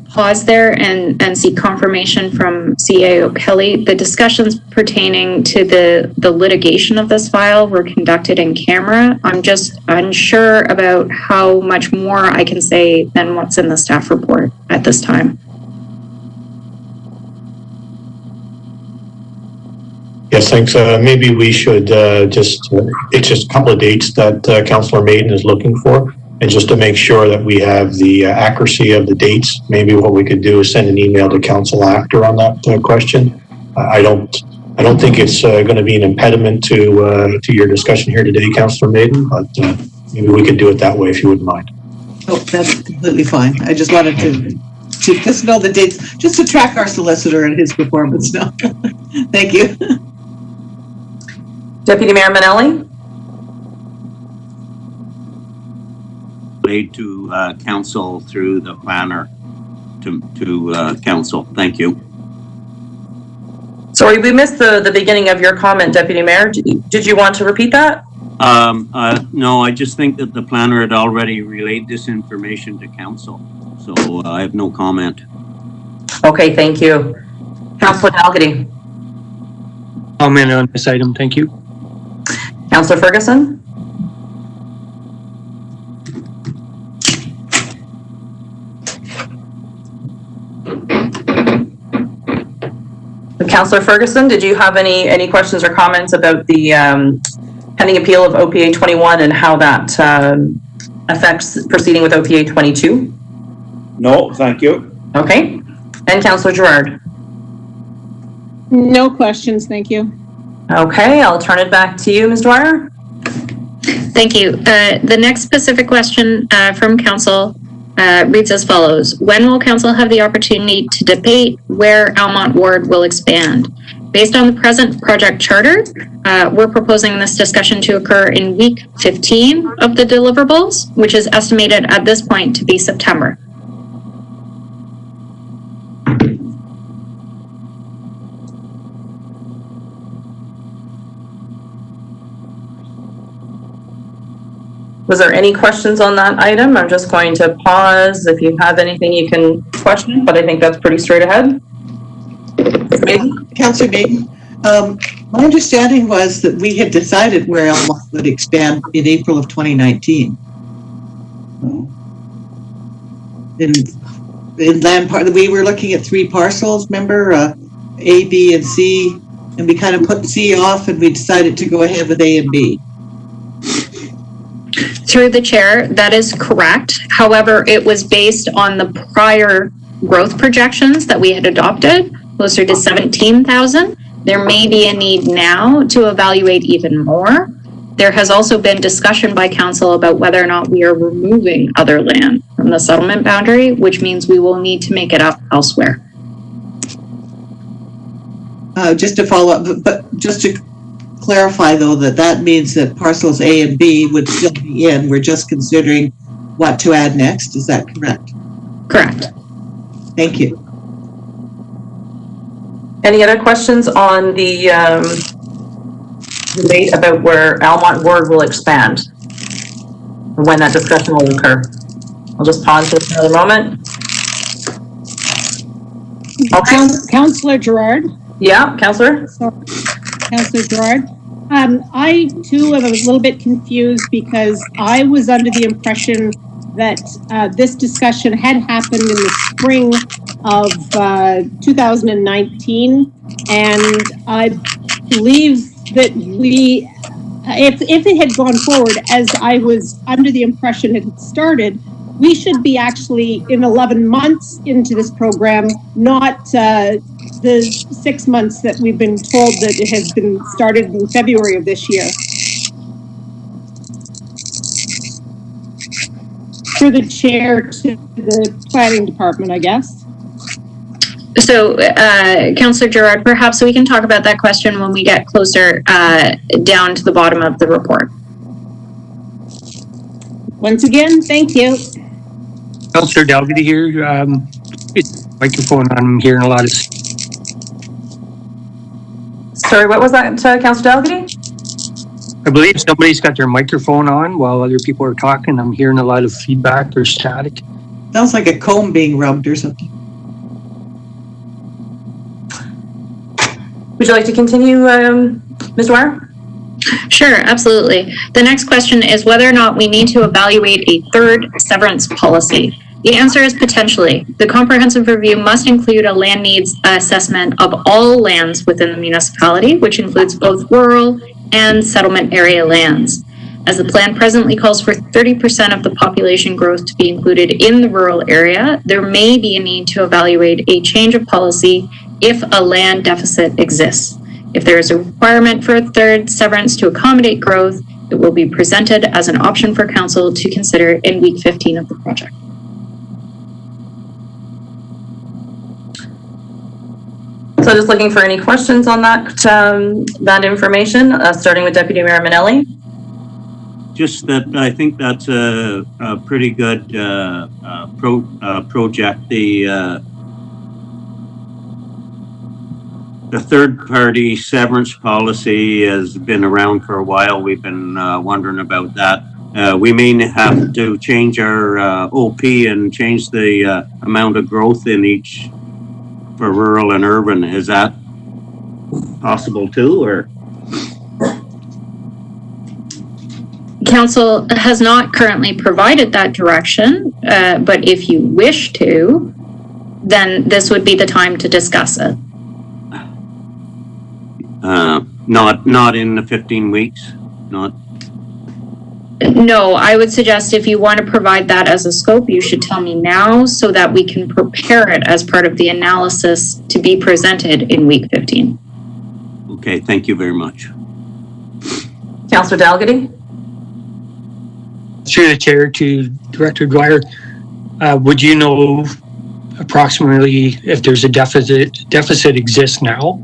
pause there and seek confirmation from CAO Kelly. The discussions pertaining to the litigation of this file were conducted in camera. I'm just unsure about how much more I can say than what's in the staff report at this time. Yes, thanks. Maybe we should it's just a couple of dates that Councillor Maiden is looking for. And just to make sure that we have the accuracy of the dates, maybe what we could do is send an email to council after on that question. I don't think it's going to be an impediment to your discussion here today, Councillor Maiden, but maybe we could do it that way if you wouldn't mind. Oh, that's completely fine. I just wanted to just know the dates, just to track our solicitor and his performance now. Thank you. Deputy Mayor Manelli? Made to council through the planner to council. Thank you. Sorry, we missed the beginning of your comment, Deputy Mayor. Did you want to repeat that? No, I just think that the planner had already relayed this information to council, so I have no comment. Okay, thank you. Councillor Dalgety. Comment on this item, thank you. Councillor Ferguson. Councillor Ferguson, did you have any questions or comments about the pending appeal of OPA 21 and how that affects proceeding with OPA 22? No, thank you. Okay. And Councillor Gerard? No questions, thank you. Okay, I'll turn it back to you, Ms. Dwyer. Thank you. The next specific question from council reads as follows. When will council have the opportunity to debate where Almont Ward will expand? Based on the present project charter, we're proposing this discussion to occur in week 15 of the deliverables, which is estimated at this point to be September. Was there any questions on that item? I'm just going to pause. If you have anything you can question, but I think that's pretty straight ahead. Councillor Maiden, my understanding was that we had decided where Almont would expand in April of 2019. In land part, we were looking at 3 parcels, remember, A, B, and C, and we kind of put C off and we decided to go ahead with A and B. Through the chair, that is correct. However, it was based on the prior growth projections that we had adopted, closer to 17,000. There may be a need now to evaluate even more. There has also been discussion by council about whether or not we are removing other land from the settlement boundary, which means we will need to make it up elsewhere. Just to follow up, but just to clarify though, that means that parcels A and B would still be in. We're just considering what to add next. Is that correct? Correct. Thank you. Any other questions on the debate about where Almont Ward will expand? Or when that discussion will occur? I'll just pause for another moment. Okay. Councillor Gerard. Yeah, Councillor? Councillor Gerard. I too am a little bit confused because I was under the impression that this discussion had happened in the spring of 2019, and I believe that if it had gone forward as I was under the impression it had started, we should be actually in 11 months into this program, not the 6 months that we've been told that it has been started in February of this year. Through the chair to the planning department, I guess. So, Councillor Gerard, perhaps we can talk about that question when we get closer down to the bottom of the report. Once again, thank you. Councillor Dalgety here. Microphone on. I'm hearing a lot of. Sorry, what was that, Councillor Dalgety? I believe somebody's got their microphone on while other people are talking. I'm hearing a lot of feedback or static. Sounds like a comb being rubbed or something. Would you like to continue, Ms. Dwyer? Sure, absolutely. The next question is whether or not we need to evaluate a third severance policy. The answer is potentially. The comprehensive review must include a land needs assessment of all lands within the municipality, which includes both rural and settlement area lands. As the plan presently calls for 30% of the population growth to be included in the rural area, there may be a need to evaluate a change of policy if a land deficit exists. If there is a requirement for a third severance to accommodate growth, it will be presented as an option for council to consider in week 15 of the project. So just looking for any questions on that information, starting with Deputy Mayor Manelli. Just that I think that's a pretty good project. The third-party severance policy has been around for a while. We've been wondering about that. We may have to change our OP and change the amount of growth in each for rural and urban. Is that possible too, or? Council has not currently provided that direction, but if you wish to, then this would be the time to discuss it. Not in the 15 weeks, not. No, I would suggest if you want to provide that as a scope, you should tell me now so that we can prepare it as part of the analysis to be presented in week 15. Okay, thank you very much. Councillor Dalgety. Through the chair to Director Dwyer, would you know approximately if there's a deficit exists now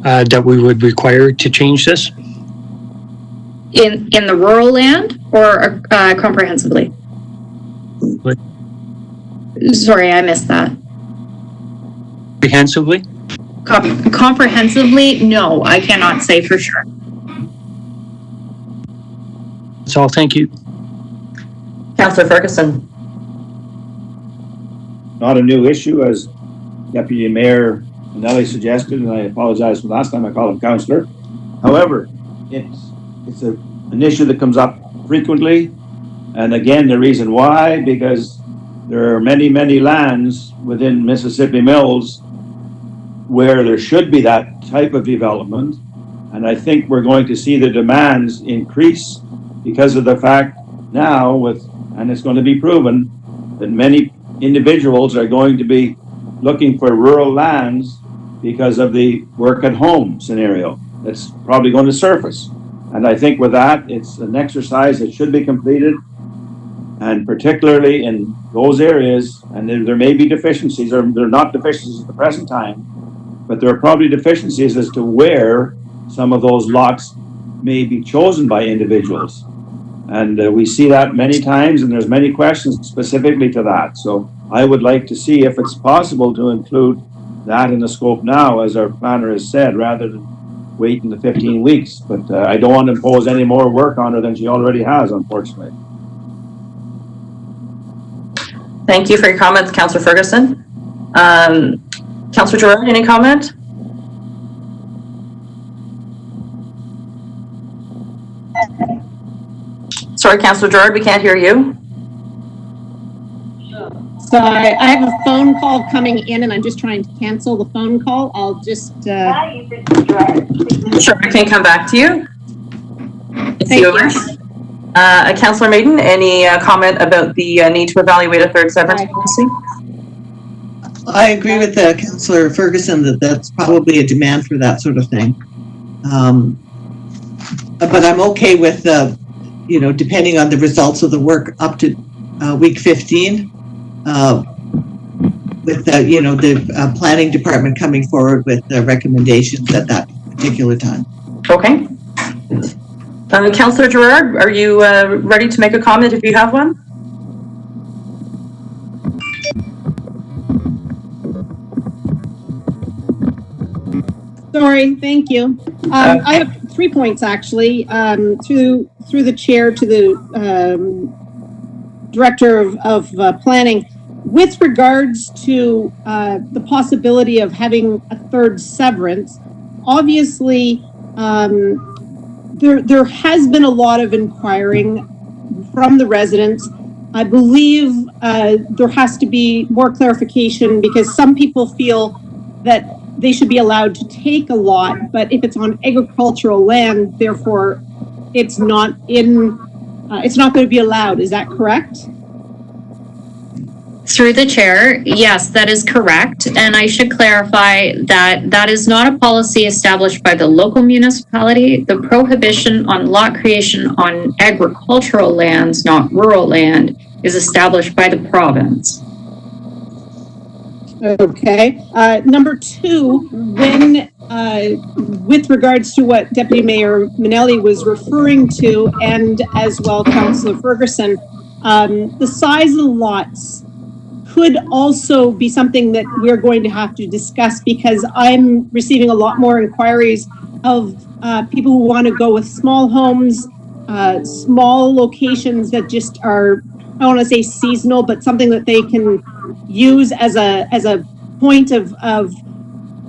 that we would require to change this? In the rural land or comprehensively? What? Sorry, I missed that. Comprehensively? Comprehensively, no, I cannot say for sure. That's all, thank you. Councillor Ferguson. Not a new issue, as Deputy Mayor Manelli suggested, and I apologize for last time I called him councillor. However, it's an issue that comes up frequently, and again, the reason why, because there are many lands within Mississippi Mills where there should be that type of development, and I think we're going to see the demands increase because of the fact now and it's going to be proven that many individuals are going to be looking for rural lands because of the work at home scenario that's probably going to surface. And I think with that, it's an exercise that should be completed, and particularly in those areas, and there may be deficiencies, or they're not deficiencies at the present time, but there are probably deficiencies as to where some of those lots may be chosen by individuals. And we see that many times, and there's many questions specifically to that. So I would like to see if it's possible to include that in the scope now, as our planner has said, rather than waiting the 15 weeks. But I don't want to impose any more work on her than she already has, unfortunately. Thank you for your comments, Councillor Ferguson. Councillor Gerard, any comment? Sorry, Councillor Gerard, we can't hear you. So I have a phone call coming in and I'm just trying to cancel the phone call. I'll just, Sure, I can come back to you. Thank you. Councillor Maiden, any comment about the need to evaluate a third severance Aye. policy? I agree with Councillor Ferguson that that's probably a demand for that sort of thing. But I'm okay with, depending on the results of the work up to week 15, with the planning department coming forward with recommendations at that particular time. Okay. Councillor Gerard, are you ready to make a comment if you have one? sorry, thank you. I have 3 points actually, through the chair to the director of planning. With regards to the possibility of having a third severance, obviously there has been a lot of inquiring from the residents. I believe there has to be more clarification because some people feel that they should be allowed to take a lot, but if it's on agricultural land, therefore it's not going to be allowed. Is that correct? Through the chair, yes, that is correct. And I should clarify that that is not a policy established by the local municipality. The prohibition on lot creation on agricultural lands, not rural land, is established by the province. Okay. Number two, when with regards to what Deputy Mayor Minnelli was referring to, and as well Councillor Ferguson, the size of the lots could also be something that we're going to have to discuss, because I'm receiving a lot more inquiries of people who want to go with small homes, small locations that just are, I don't want to say seasonal, but something that they can use as a point of a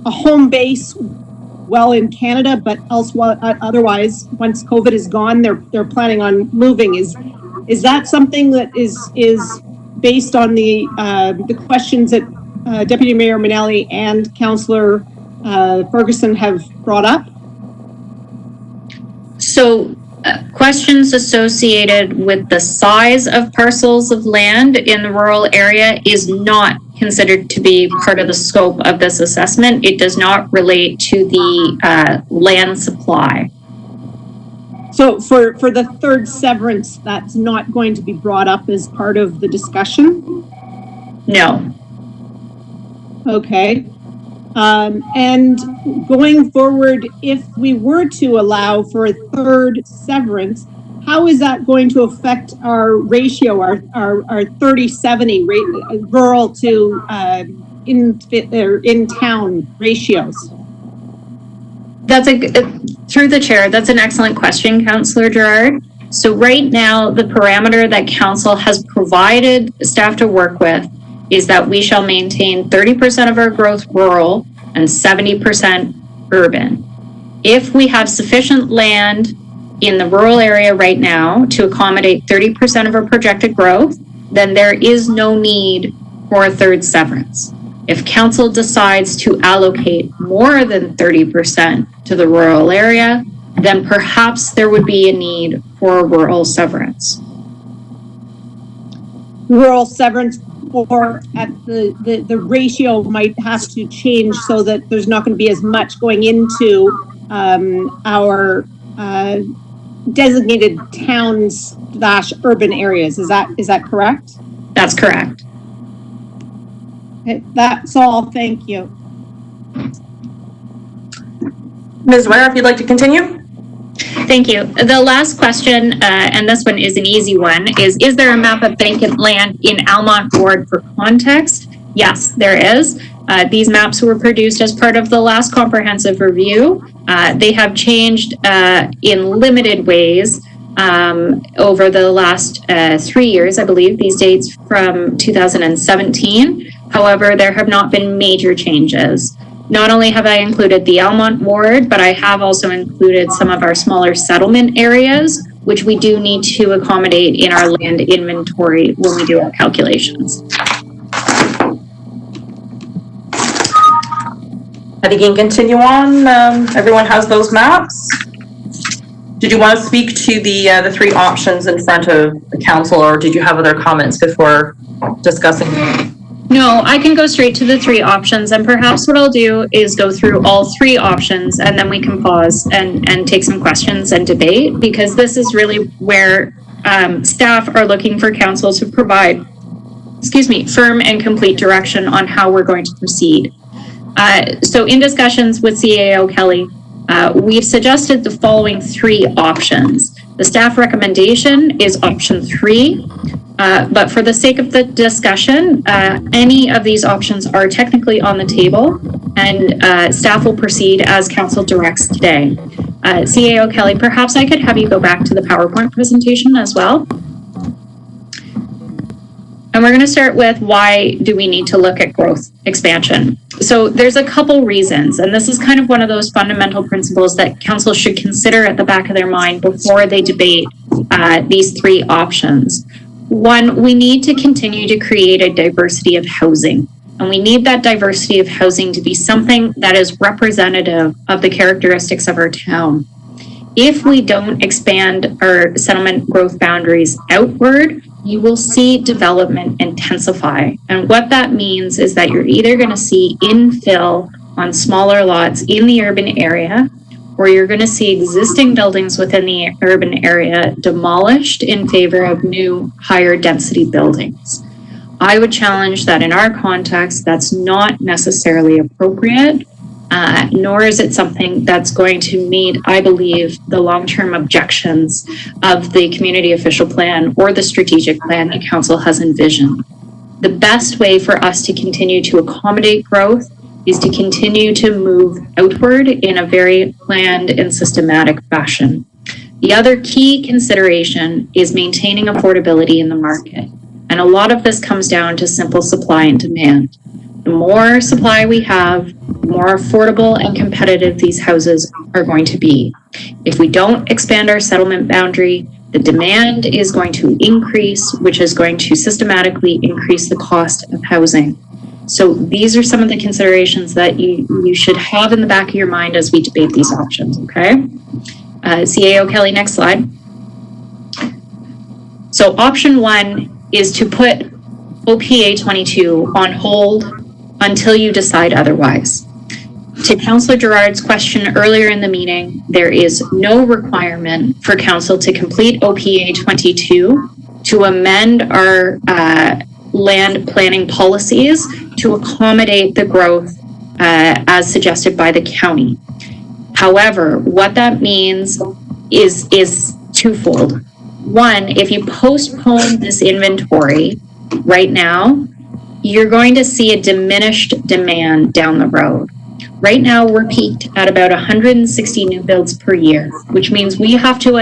home base well in Canada, but elsewhere, otherwise, once COVID is gone, they're planning on moving. Is that something that is based on the questions that Deputy Mayor Minnelli and Councillor Ferguson have brought up? So questions associated with the size of parcels of land in the rural area is not considered to be part of the scope of this assessment. It does not relate to the land supply. So for the third severance, that's not going to be brought up as part of the discussion? No. Okay. And going forward, if we were to allow for a third severance, how is that going to affect our ratio, our 30-70 rural to in-town ratios? That's through the chair, that's an excellent question, Councillor Gerard. So right now, the parameter that council has provided staff to work with is that we shall maintain 30% of our growth rural and 70% urban. If we have sufficient land in the rural area right now to accommodate 30% of our projected growth, then there is no need for a third severance. If council decides to allocate more than 30% to the rural area, then perhaps there would be a need for a rural severance. rural severance, or at the ratio might have to change so that there's not going to be as much going into our designated towns / urban areas. Is that correct? That's correct. Okay, that's all. Thank you. Ms. Dwyer, if you'd like to continue. Thank you. The last question, and this one is an easy one, is there a map of vacant land in Almont Ward for context? Yes, there is. These maps were produced as part of the last comprehensive review. They have changed in limited ways over the last 3 years, I believe. These dates from 2017. However, there have not been major changes. Not only have I included the Almont Ward, but I have also included some of our smaller settlement areas, which we do need to accommodate in our land inventory when we do our calculations. I think you can continue on. Everyone has those maps. Did you want to speak to the three options in front of the council, or did you have other comments before discussing? No, I can go straight to the three options, and perhaps what I'll do is go through all three options, and then we can pause and take some questions and debate, because this is really where staff are looking for council to provide, firm and complete direction on how we're going to proceed. So in discussions with CAO Kelly, we've suggested the following three options. The staff recommendation is option 3. But for the sake of the discussion, any of these options are technically on the table, and staff will proceed as council directs today. CAO Kelly, perhaps I could have you go back to the PowerPoint presentation as well. And we're going to start with, why do we need to look at growth expansion? So there's a couple reasons, and this is kind of one of those fundamental principles that council should consider at the back of their mind before they debate these three options. One, we need to continue to create a diversity of housing, and we need that diversity of housing to be something that is representative of the characteristics of our town. If we don't expand our settlement growth boundaries outward, you will see development intensify. And what that means is that you're either going to see infill on smaller lots in the urban area, or you're going to see existing buildings within the urban area demolished in favor of new, higher density buildings. I would challenge that in our context, that's not necessarily appropriate, nor is it something that's going to meet, I believe, the long-term objections of the community official plan or the strategic plan that council has envisioned. The best way for us to continue to accommodate growth is to continue to move outward in a very planned and systematic fashion. The other key consideration is maintaining affordability in the market. And a lot of this comes down to simple supply and demand. The more supply we have, the more affordable and competitive these houses are going to be. If we don't expand our settlement boundary, the demand is going to increase, which is going to systematically increase the cost of housing. So these are some of the considerations that you should have in the back of your mind as we debate these options, okay? CAO Kelly, next slide. So option 1 is to put OPA 22 on hold until you decide otherwise. To Councillor Gerard's question earlier in the meeting, there is no requirement for council to complete OPA 22 to amend our land planning policies to accommodate the growth as suggested by the county. However, what that means is twofold. One, if you postpone this inventory right now, you're going to see a diminished demand down the road. Right now, we're peaked at about 160 new builds per year, which means we have to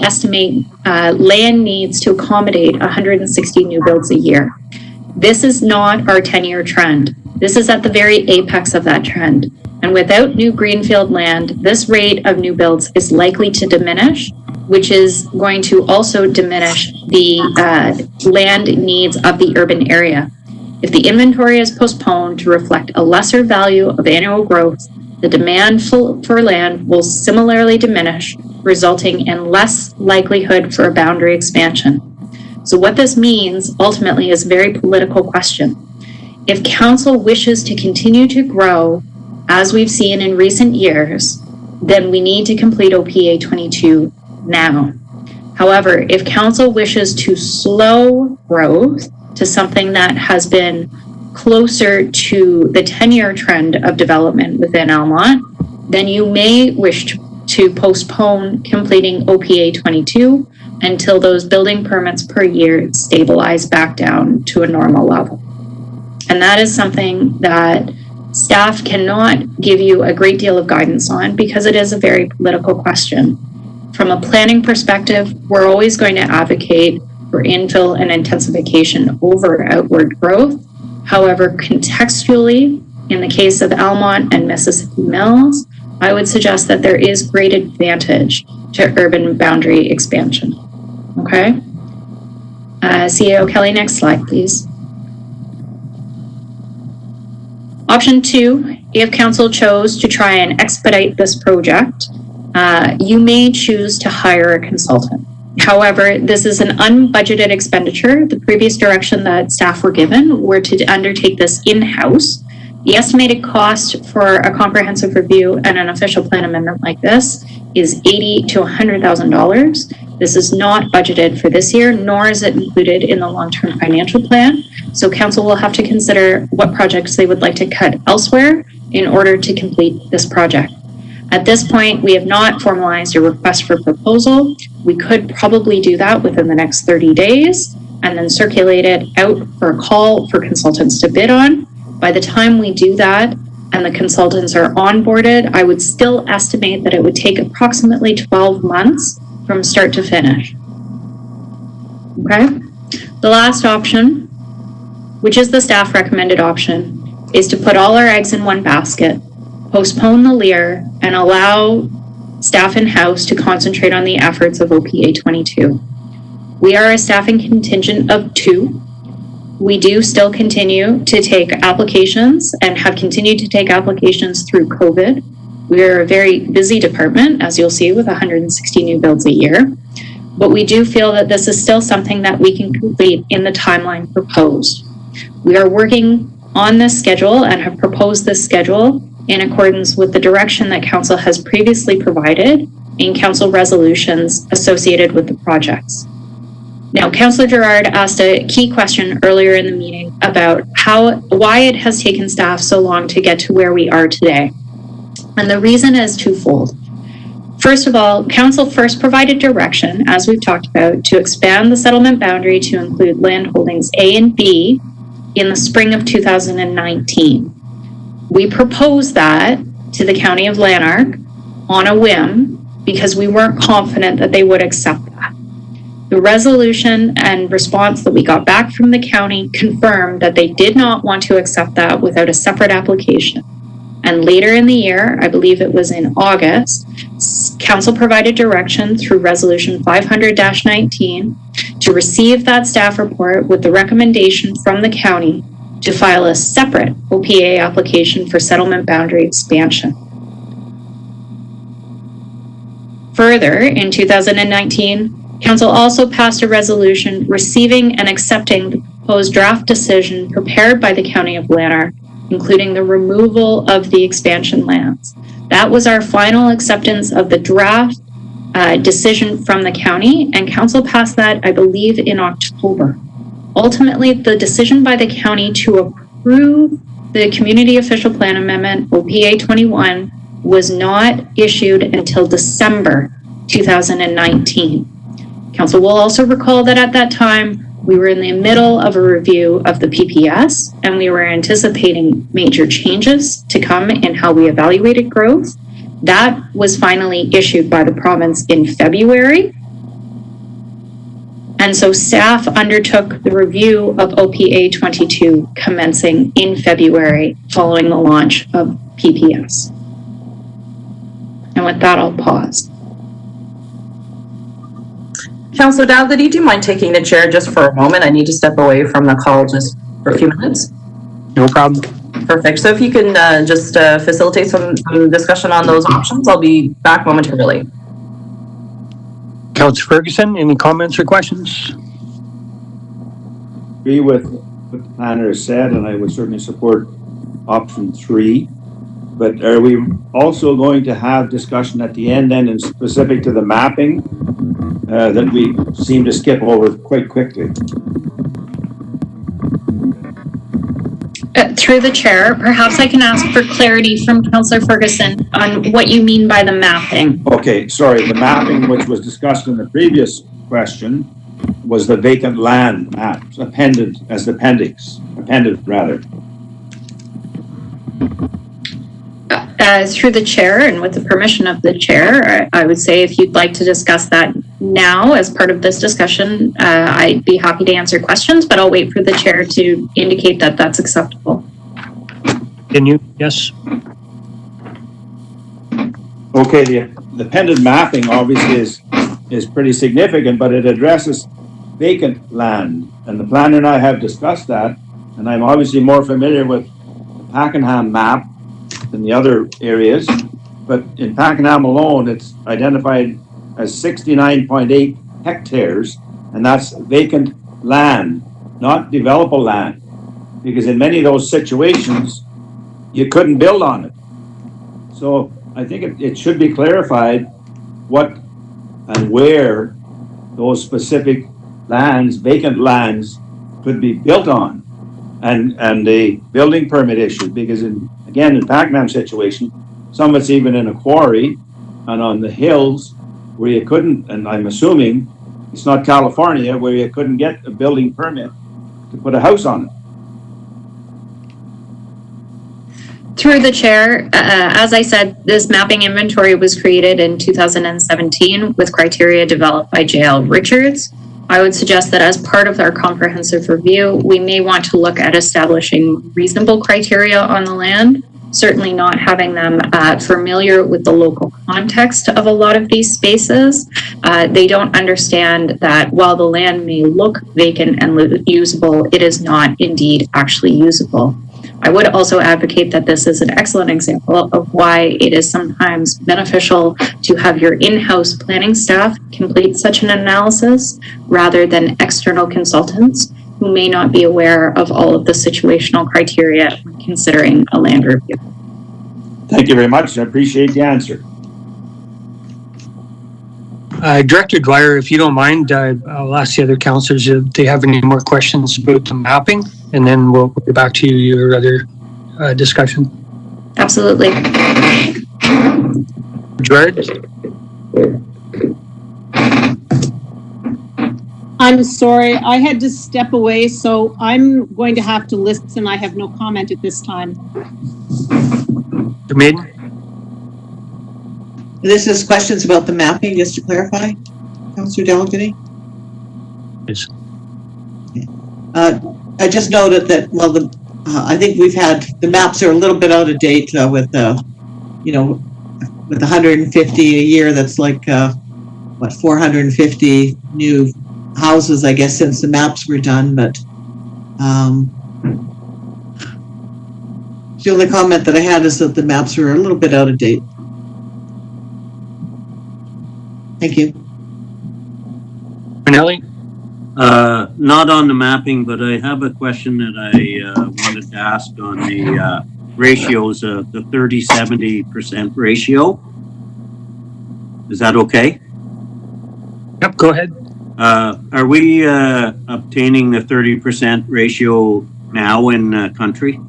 estimate land needs to accommodate 160 new builds a year. This is not our 10-year trend. This is at the very apex of that trend. And without new greenfield land, this rate of new builds is likely to diminish, which is going to also diminish the land needs of the urban area. If the inventory is postponed to reflect a lesser value of annual growth, the demand for land will similarly diminish, resulting in less likelihood for a boundary expansion. So what this means ultimately is a very political question. If council wishes to continue to grow, as we've seen in recent years, then we need to complete OPA 22 now. However, if council wishes to slow growth to something that has been closer to the 10-year trend of development within Almont, then you may wish to postpone completing OPA 22 until those building permits per year stabilize back down to a normal level. And that is something that staff cannot give you a great deal of guidance on because it is a very political question. From a planning perspective, we're always going to advocate for infill and intensification over outward growth. However, contextually, in the case of Almont and Mississippi Mills, I would suggest that there is great advantage to urban boundary expansion. Okay? CEO Kelly, next slide, please. Option 2, if council chose to try and expedite this project, you may choose to hire a consultant. However, this is an unbudgeted expenditure. The previous direction that staff were given were to undertake this in-house. The estimated cost for a comprehensive review and an official plan amendment like this is $80,000 to $100,000. This is not budgeted for this year, nor is it included in the long-term financial plan. So council will have to consider what projects they would like to cut elsewhere in order to complete this project. At this point, we have not formalized a request for proposal. We could probably do that within the next 30 days and then circulate it out for a call for consultants to bid on. By the time we do that and the consultants are onboarded, I would still estimate that it would take approximately 12 months from start to finish. Okay? The last option, which is the staff recommended option, is to put all our eggs in one basket, postpone the LEAR, and allow staff in-house to concentrate on the efforts of OPA 22. We are a staffing contingent of 2. We do still continue to take applications and have continued to take applications through COVID. We are a very busy department, as you'll see, with 160 new builds a year. But we do feel that this is still something that we can complete in the timeline proposed. We are working on this schedule and have proposed this schedule in accordance with the direction that council has previously provided in council resolutions associated with the projects. Now, Councillor Gerard asked a key question earlier in the meeting about why it has taken staff so long to get to where we are today. And the reason is twofold. First of all, council first provided direction, as we've talked about, to expand the settlement boundary to include land holdings A and B in the spring of 2019. We proposed that to the County of Lanark on a whim because we weren't confident that they would accept that. The resolution and response that we got back from the county confirmed that they did not want to accept that without a separate application. And later in the year, I believe it was in August, council provided direction through resolution 500-19 to receive that staff report with the recommendation from the county to file a separate OPA application for settlement boundary expansion. Further, in 2019, council also passed a resolution receiving and accepting the proposed draft decision prepared by the County of Lanark, including the removal of the expansion lands. That was our final acceptance of the draft decision from the county, and council passed that, I believe, in October. Ultimately, the decision by the county to approve the Community Official Plan Amendment, OPA 21, was not issued until December 2019. Council will also recall that at that time, we were in the middle of a review of the PPS, and we were anticipating major changes to come in how we evaluated growth. That was finally issued by the province in February. And so staff undertook the review of OPA 22 commencing in February following the launch of PPS. And with that, I'll pause. Councillor Dougherty, do you mind taking the chair just for a moment? I need to step away from the call just for a few minutes. No problem. Perfect. So if you can just facilitate some discussion on those options, I'll be back momentarily. Councillor Ferguson, any comments or questions? agree with what the planner has said, and I would certainly support option 3. But are we also going to have discussion at the end then, and specific to the mapping, that we seem to skip over quite quickly? Through the chair, perhaps I can ask for clarity from Councillor Ferguson on what you mean by the mapping. Okay, sorry, the mapping which was discussed in the previous question was the vacant land maps appended as the appended rather. Through the chair and with the permission of the chair, I would say if you'd like to discuss that now as part of this discussion, I'd be happy to answer questions, but I'll wait for the chair to indicate that that's acceptable. Can you? Yes. Okay, the appended mapping obviously is pretty significant, but it addresses vacant land, and the planner and I have discussed that, and I'm obviously more familiar with the Pakenham map than the other areas, but in Pakenham alone, it's identified as 69.8 hectares, and that's vacant land, not developable land, because in many of those situations, you couldn't build on it. So I think it should be clarified what and where those specific lands, vacant lands, could be built on, and the building permit issued, because again, in Pakenham situation, some of it's even in a quarry and on the hills where you couldn't, and I'm assuming it's not California, where you couldn't get a building permit to put a house on it. Through the chair, as I said, this mapping inventory was created in 2017 with criteria developed by J.L. Richards. I would suggest that as part of our comprehensive review, we may want to look at establishing reasonable criteria on the land, certainly not having them familiar with the local context of a lot of these spaces. They don't understand that while the land may look vacant and usable, it is not indeed actually usable. I would also advocate that this is an excellent example of why it is sometimes beneficial to have your in-house planning staff complete such an analysis rather than external consultants who may not be aware of all of the situational criteria when considering a land review. Thank you very much. I appreciate the answer. Director Dwyer, if you don't mind, I'll ask the other councillors if they have any more questions about the mapping, and then we'll get back to your other discussion. Absolutely. Gerard? I'm sorry, I had to step away, so I'm going to have to listen. I have no comment at this time. Maiden? This is questions about the mapping, just to clarify, Councillor Dalgety? Yes. I just noted that, well, I think we've had, the maps are a little bit out of date with the 150 a year, that's like, 450 new houses, I guess, since the maps were done, but the only comment that I had is that the maps are a little bit out of date. Thank you. Manelli? Not on the mapping, but I have a question that I wanted to ask on the ratios, the 30-70% ratio. Is that okay? Yep, go ahead. Are we obtaining the 30% ratio now in country?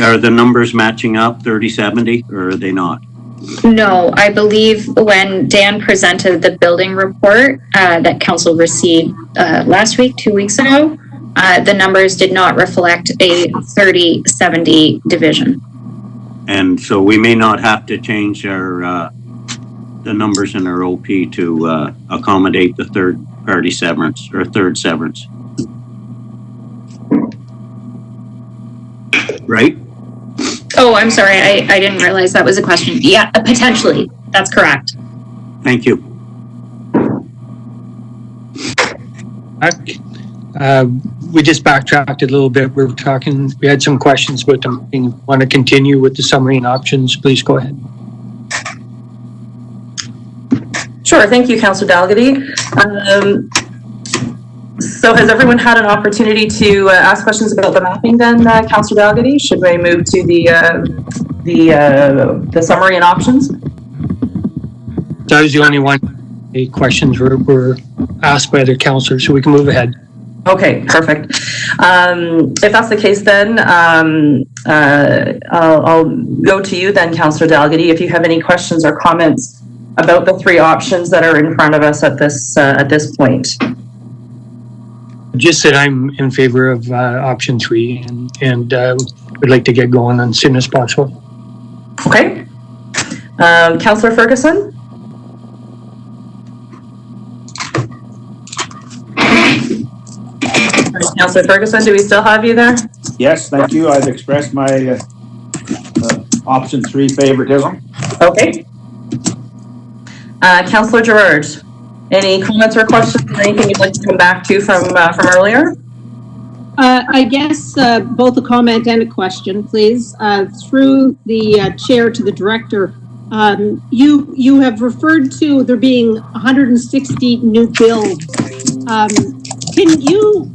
Are the numbers matching up, 30-70, or are they not? No, I believe when Dan presented the building report that council received last week, 2 weeks ago, the numbers did not reflect a 30-70 division. And so we may not have to change our the numbers in our OP to accommodate the third-party severance or third severance. Right? Oh, I'm sorry. I didn't realize that was a question. Yeah, potentially. That's correct. Thank you. We just backtracked a little bit. We had some questions about them. If you want to continue with the summary and options, please go ahead. Sure, thank you, Councillor Dalgety. So has everyone had an opportunity to ask questions about the mapping then, Councillor Dalgety? Should we move to the summary and options? So I was the only one. The questions were asked by other councillors, so we can move ahead. Okay, perfect. If that's the case, then I'll go to you then, Councillor Dalgety, if you have any questions or comments about the three options that are in front of us at this point. Just that I'm in favor of option 3 and would like to get going as soon as possible. Okay. Councillor Ferguson? Councillor Ferguson, do we still have you there? Yes, thank you. I've expressed my option 3 favoritism. Okay. Councillor Gerard, any comments or questions, anything you'd like to come back to from earlier? I guess both a comment and a question, please. Through the chair to the director, you have referred to there being 160 new builds. Can you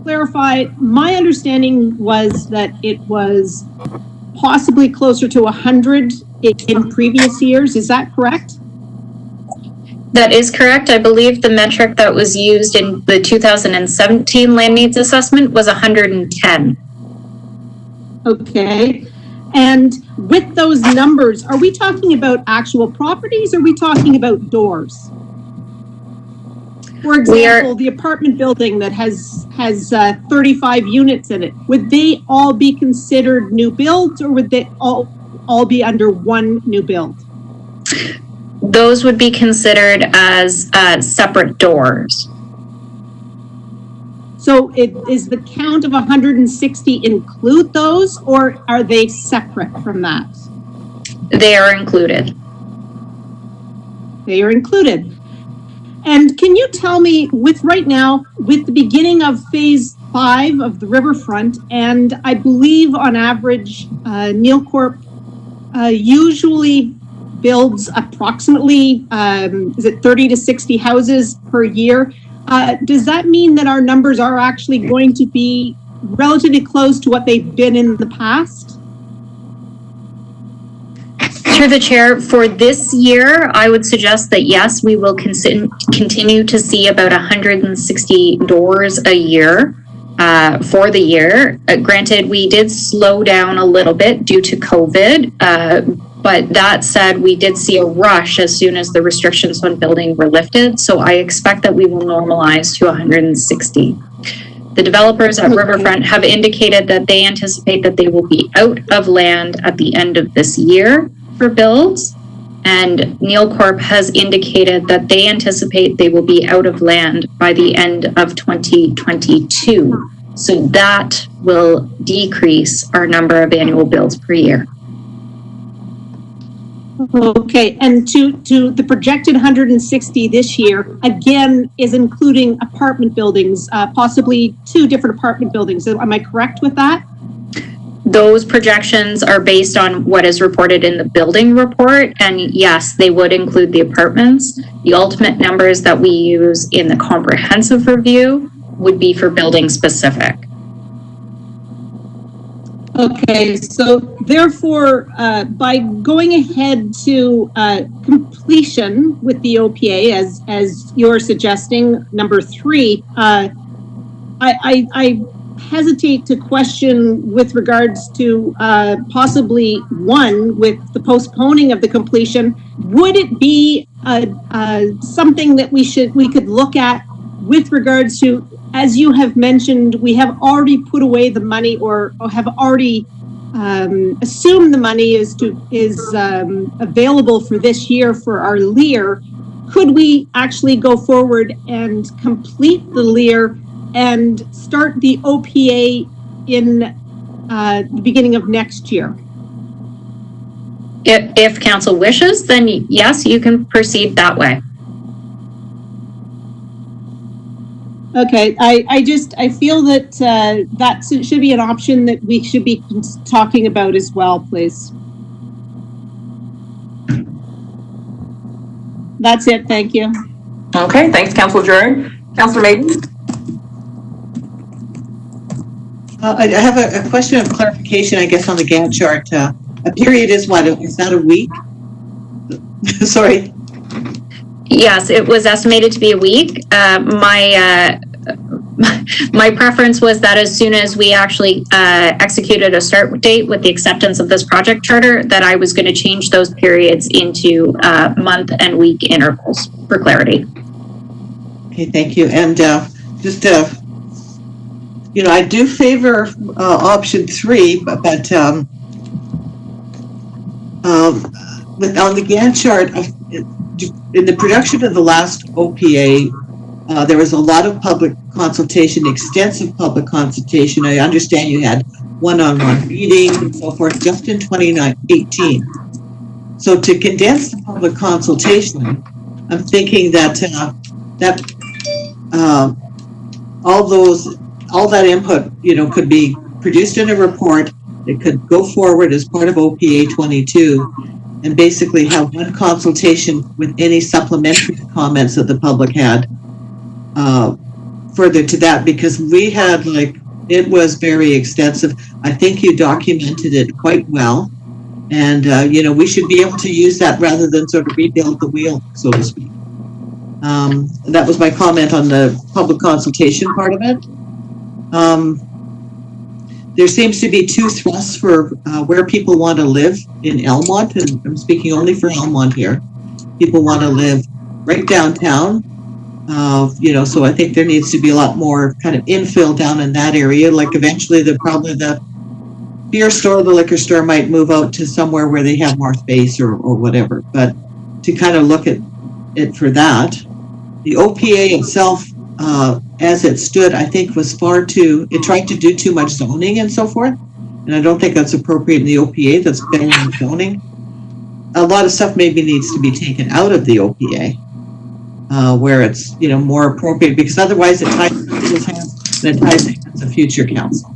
clarify? My understanding was that it was possibly closer to 100 in previous years. Is that correct? That is correct. I believe the metric that was used in the 2017 land needs assessment was 110. Okay. And with those numbers, are we talking about actual properties or are we talking about doors? For example, the apartment building that has 35 units in it, would they all be considered new builds or would they all be under one new build? Those would be considered as separate doors. So is the count of 160 include those or are they separate from that? They are included. They are included. And can you tell me, with right now, with the beginning of phase 5 of the riverfront, and I believe on average, Neil Corp usually builds approximately, is it 30 to 60 houses per year? Does that mean that our numbers are actually going to be relatively close to what they've been in the past? Through the chair, for this year, I would suggest that yes, we will continue to see about 160 doors a year for the year. Granted, we did slow down a little bit due to COVID, but that said, we did see a rush as soon as the restrictions on building were lifted. So I expect that we will normalize to 160. The developers at Riverfront have indicated that they anticipate that they will be out of land at the end of this year for builds, and Neil Corp has indicated that they anticipate they will be out of land by the end of 2022. So that will decrease our number of annual builds per year. Okay, and to the projected 160 this year, again, is including apartment buildings, possibly 2 different apartment buildings. Am I correct with that? Those projections are based on what is reported in the building report. And yes, they would include the apartments. The ultimate numbers that we use in the comprehensive review would be for building specific. Okay, so therefore, by going ahead to completion with the OPA, as you're suggesting, number 3, I hesitate to question with regards to possibly 1 with the postponing of the completion. Would it be something that we could look at with regards to, as you have mentioned, we have already put away the money or have already assumed the money is available for this year for our LEAR. Could we actually go forward and complete the LEAR and start the OPA in the beginning of next year? If council wishes, then yes, you can proceed that way. Okay, I feel that that should be an option that we should be talking about as well, please. That's it, thank you. Okay, thanks, Councillor Gerard. Councillor Maiden? I have a question of clarification, I guess, on the Gantt chart. A period is what? Is that a week? Sorry. Yes, it was estimated to be a week. My preference was that as soon as we actually executed a start date with the acceptance of this project charter, that I was going to change those periods into month and week intervals for clarity. Okay, thank you. And just, I do favor option 3, but on the Gantt chart, in the production of the last OPA, there was a lot of public consultation, extensive public consultation. I understand you had one-on-one meetings and so forth just in 2018. So to condense the public consultation, I'm thinking that all that input, could be produced in a report. It could go forward as part of OPA 22 and basically have one consultation with any supplementary comments that the public had. Further to that, because we had it was very extensive. I think you documented it quite well. And, we should be able to use that rather than sort of rebuild the wheel, so to speak. That was my comment on the public consultation part of it. There seems to be 2 thrusts for where people want to live in Elmont, and I'm speaking only for Elmont here. People want to live right downtown. So I think there needs to be a lot more kind of infill down in that area. Like eventually the beer store, the liquor store might move out to somewhere where they have more space or whatever. But to kind of look at it for that, the OPA itself, as it stood, I think was it tried to do too much zoning and so forth. And I don't think that's appropriate in the OPA. That's better in zoning. A lot of stuff maybe needs to be taken out of the OPA. Where it's more appropriate, because otherwise it ties people's hands and it ties the hands of future council.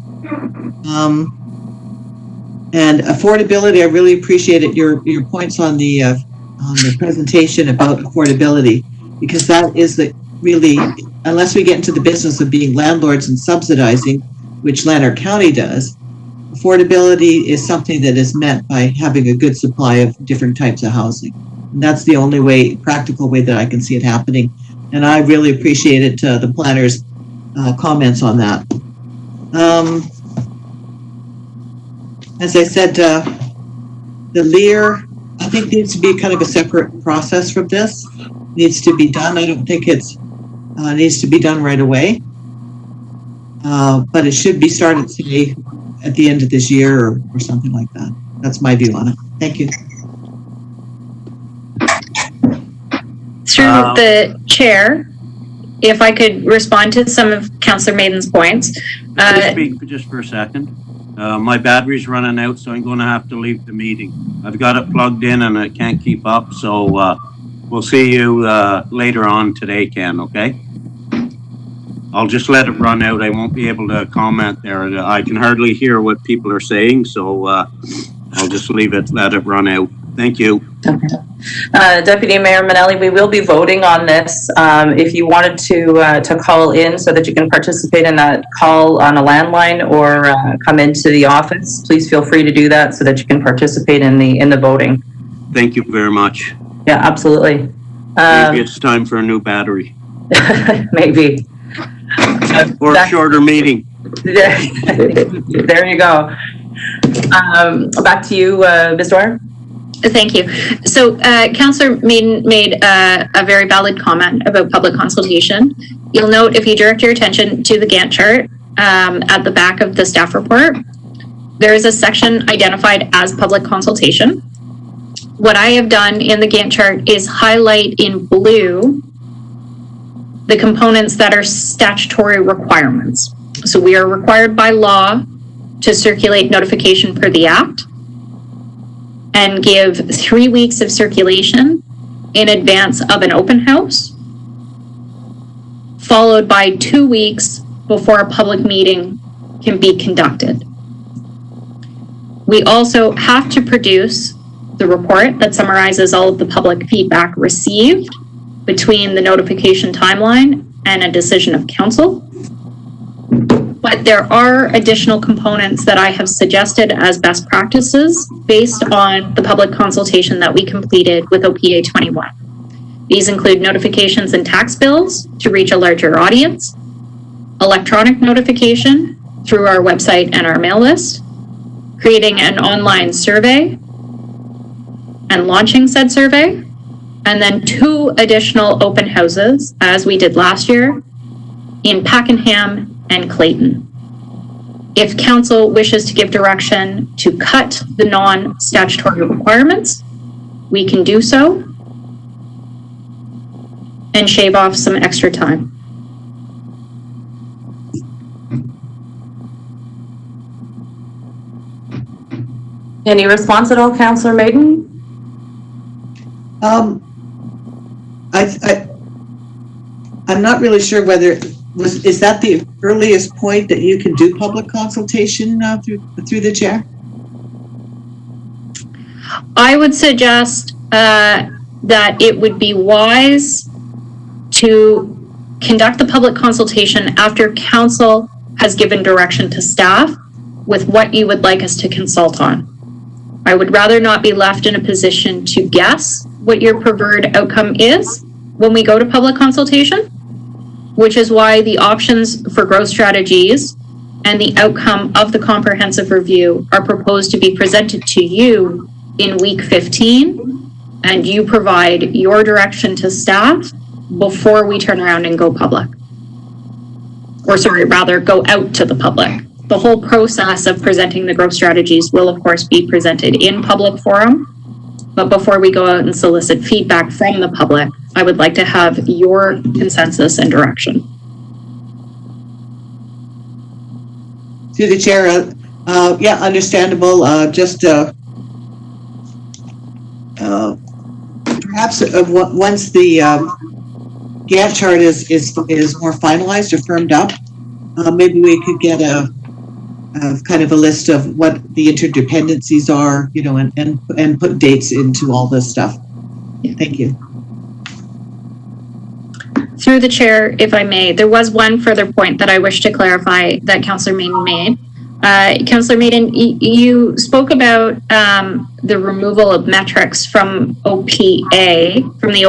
And affordability, I really appreciated your points on the presentation about affordability, because that is really, unless we get into the business of being landlords and subsidizing, which Lanark County does, affordability is something that is met by having a good supply of different types of housing. And that's the only practical way that I can see it happening. And I really appreciated the planner's comments on that. As I said, the LEAR, I think needs to be kind of a separate process from this. Needs to be done. I don't think it's needs to be done right away. But it should be started, say, at the end of this year or something like that. That's my view on it. Thank you. Through the chair, if I could respond to some of Councillor Maiden's points. Can I speak for just for a second? My battery's running out, so I'm going to have to leave the meeting. I've got it plugged in and I can't keep up, so we'll see you later on today, Ken, okay? I'll just let it run out. I won't be able to comment there. I can hardly hear what people are saying, so I'll just let it run out. Thank you. Okay. Deputy Mayor Manelli, we will be voting on this. If you wanted to call in so that you can participate in that call on a landline or come into the office, please feel free to do that so that you can participate in the voting. Thank you very much. Yeah, absolutely. Maybe it's time for a new battery. Maybe. Or a shorter meeting. There you go. Back to you, Ms. Dwyer. Thank you. So Councillor Maiden made a very valid comment about public consultation. You'll note, if you direct your attention to the Gantt chart at the back of the staff report, there is a section identified as public consultation. What I have done in the Gantt chart is highlight in blue the components that are statutory requirements. So we are required by law to circulate notification per the Act and give 3 weeks of circulation in advance of an open house, followed by 2 weeks before a public meeting can be conducted. We also have to produce the report that summarizes all of the public feedback received between the notification timeline and a decision of council. But there are additional components that I have suggested as best practices based on the public consultation that we completed with OPA 21. These include notifications and tax bills to reach a larger audience, electronic notification through our website and our mail list, creating an online survey and launching said survey, and then 2 additional open houses, as we did last year, in Pakenham and Clayton. If council wishes to give direction to cut the non-statutory requirements, we can do so and shave off some extra time. Any response at all, Councillor Maiden? I'm not really sure whether is that the earliest point that you can do public consultation through the chair? I would suggest that it would be wise to conduct the public consultation after council has given direction to staff with what you would like us to consult on. I would rather not be left in a position to guess what your preferred outcome is when we go to public consultation, which is why the options for growth strategies and the outcome of the comprehensive review are proposed to be presented to you in week 15, and you provide your direction to staff before we turn around and go public. Or sorry, rather go out to the public. The whole process of presenting the growth strategies will of course be presented in public forum, but before we go out and solicit feedback from the public, I would like to have your consensus and direction. Through the chair, yeah, understandable. Perhaps once the Gantt chart is more finalized or firmed up, maybe we could get a kind of a list of what the interdependencies are, you know, and put dates into all this stuff. Thank you. Through the chair, if I may, there was one further point that I wish to clarify that Councillor Maiden made. Councillor Maiden, you spoke about the removal of metrics from the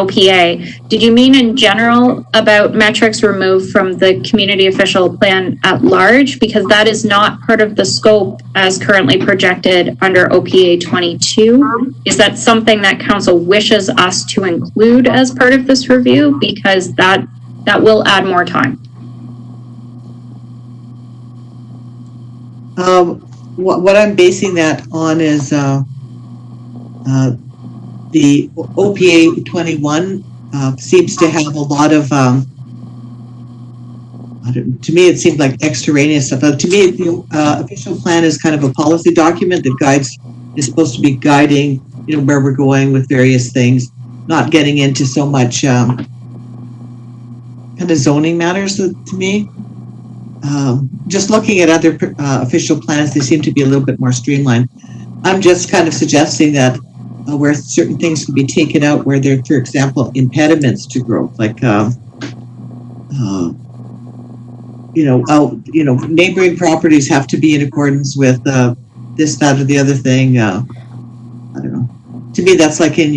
OPA. Did you mean in general about metrics removed from the community official plan at large? Because that is not part of the scope as currently projected under OPA 22. Is that something that council wishes us to include as part of this review? Because that will add more time. What I'm basing that on is the OPA 21 seems to have a lot of, to me it seemed like extraneous stuff. To me, the official plan is kind of a policy document that is supposed to be guiding, you know, where we're going with various things, not getting into so much kind of zoning matters to me. Just looking at other official plans, they seem to be a little bit more streamlined. I'm just kind of suggesting that where certain things can be taken out, where there, for example, impediments to growth, like neighboring properties have to be in accordance with this, that, or the other thing. I don't know. To me, that's like in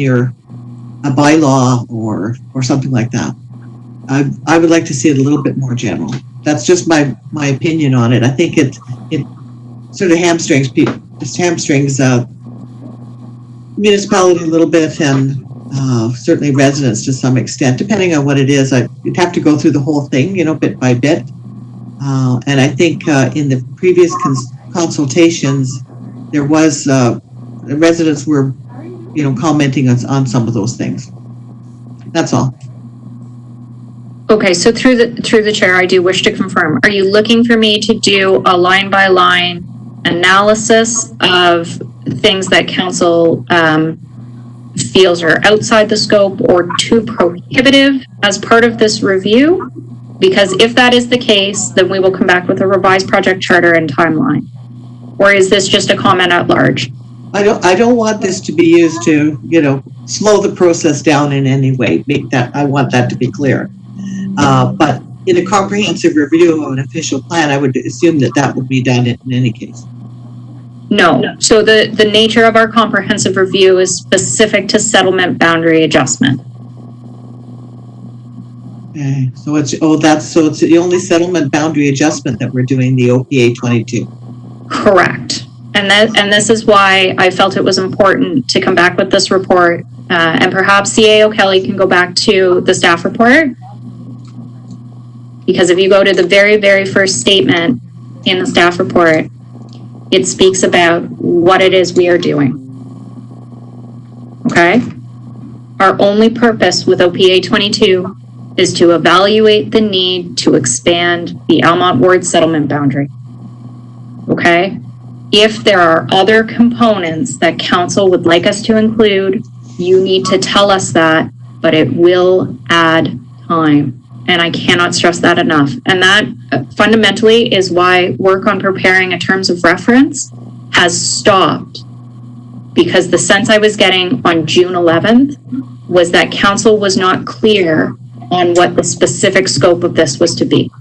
a bylaw or something like that. I would like to see it a little bit more general. That's just my opinion on it. I think it sort of hamstrings municipality a little bit, and certainly residents to some extent, depending on what it is. You'd have to go through the whole thing, you know, bit by bit. And I think in the previous consultations, there was the residents were, you know, commenting on some of those things. That's all. Okay, so through the chair, I do wish to confirm. Are you looking for me to do a line by line analysis of things that council feels are outside the scope or too prohibitive as part of this review? Because if that is the case, then we will come back with a revised project charter and timeline. Or is this just a comment at large? I don't want this to be used to, you know, slow the process down in any way. I want that to be clear. But in a comprehensive review of an official plan, I would assume that that would be done in any case. No. So the nature of our comprehensive review is specific to settlement boundary adjustment. Okay, so it's the only settlement boundary adjustment that we're doing, the OPA 22. Correct. And this is why I felt it was important to come back with this report. And perhaps CAO Kelly can go back to the staff report. Because if you go to the very, very first statement in the staff report, it speaks about what it is we are doing. Okay? Our only purpose with OPA 22 is to evaluate the need to expand the Almont Ward settlement boundary. Okay? If there are other components that council would like us to include, you need to tell us that, but it will add time. And I cannot stress that enough. And that fundamentally is why work on preparing a terms of reference has stopped. Because the sense I was getting on June 11th was that council was not clear on what the specific scope of this was to be.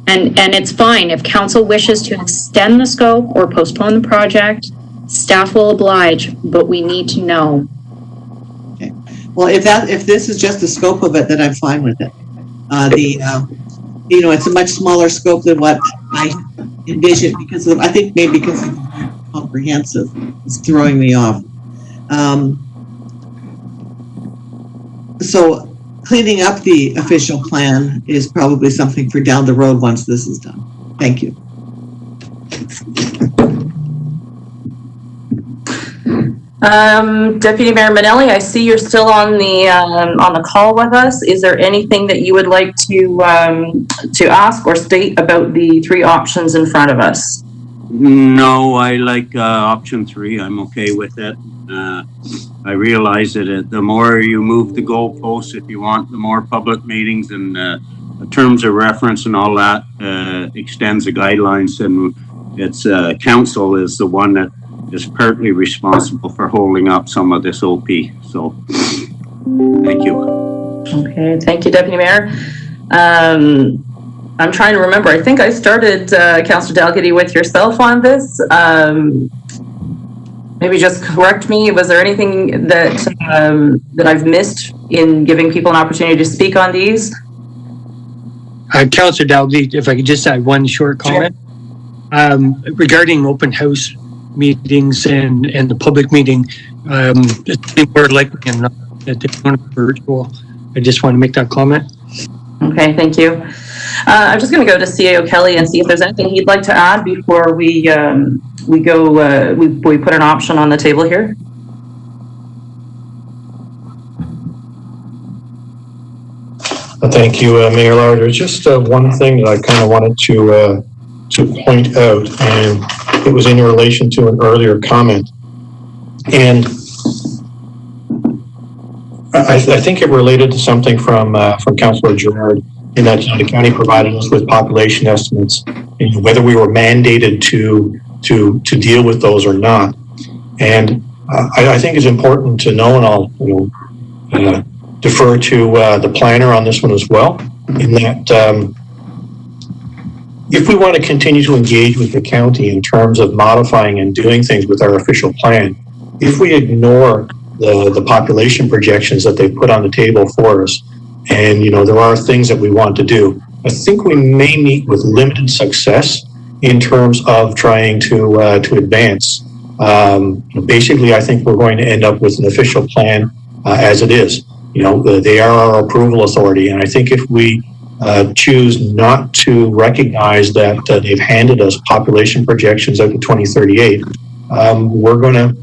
And it's fine if council wishes to extend the scope or postpone the project, staff will oblige, but we need to know. Okay. Well, if this is just the scope of it, then I'm fine with it. It's a much smaller scope than what I envisioned I think maybe because of comprehensive is throwing me off. So cleaning up the official plan is probably something for down the road once this is done. Thank you. Deputy Mayor Manelli, I see you're still on the call with us. Is there anything that you would like to ask or state about the three options in front of us? No, I like option 3. I'm okay with it. I realize that the more you move the goalposts, if you want the more public meetings and terms of reference and all that extends the guidelines, and it's council is the one that is partly responsible for holding up some of this OP. So, thank you. Okay, thank you, Deputy Mayor. I'm trying to remember. I think I started, Councillor Dalgety, with yourself on this. Maybe just correct me. Was there anything that I've missed in giving people an opportunity to speak on these? Councillor Dalgety, if I could just add one short comment. Sure. Regarding open house meetings and the public meeting, it's more likely than not that they're going to be virtual. I just want to make that comment. Okay, thank you. I'm just going to go to CAO Kelly and see if there's anything he'd like to add before we put an option on the table here. Thank you, Mayor Lauer. There's just one thing that I kind of wanted to point out, and it was in relation to an earlier comment. And I think it related to something from Councillor Gerard, in that the county provided us with population estimates, and whether we were mandated to deal with those or not. And I think it's important to know, and I'll defer to the planner on this one as well, in that if we want to continue to engage with the county in terms of modifying and doing things with our official plan, if we ignore the population projections that they put on the table for us, and there are things that we want to do, I think we may meet with limited success in terms of trying to advance. Basically, I think we're going to end up with an official plan as it is. They are our approval authority, and I think if we choose not to recognize that they've handed us population projections out to 2038, we're going to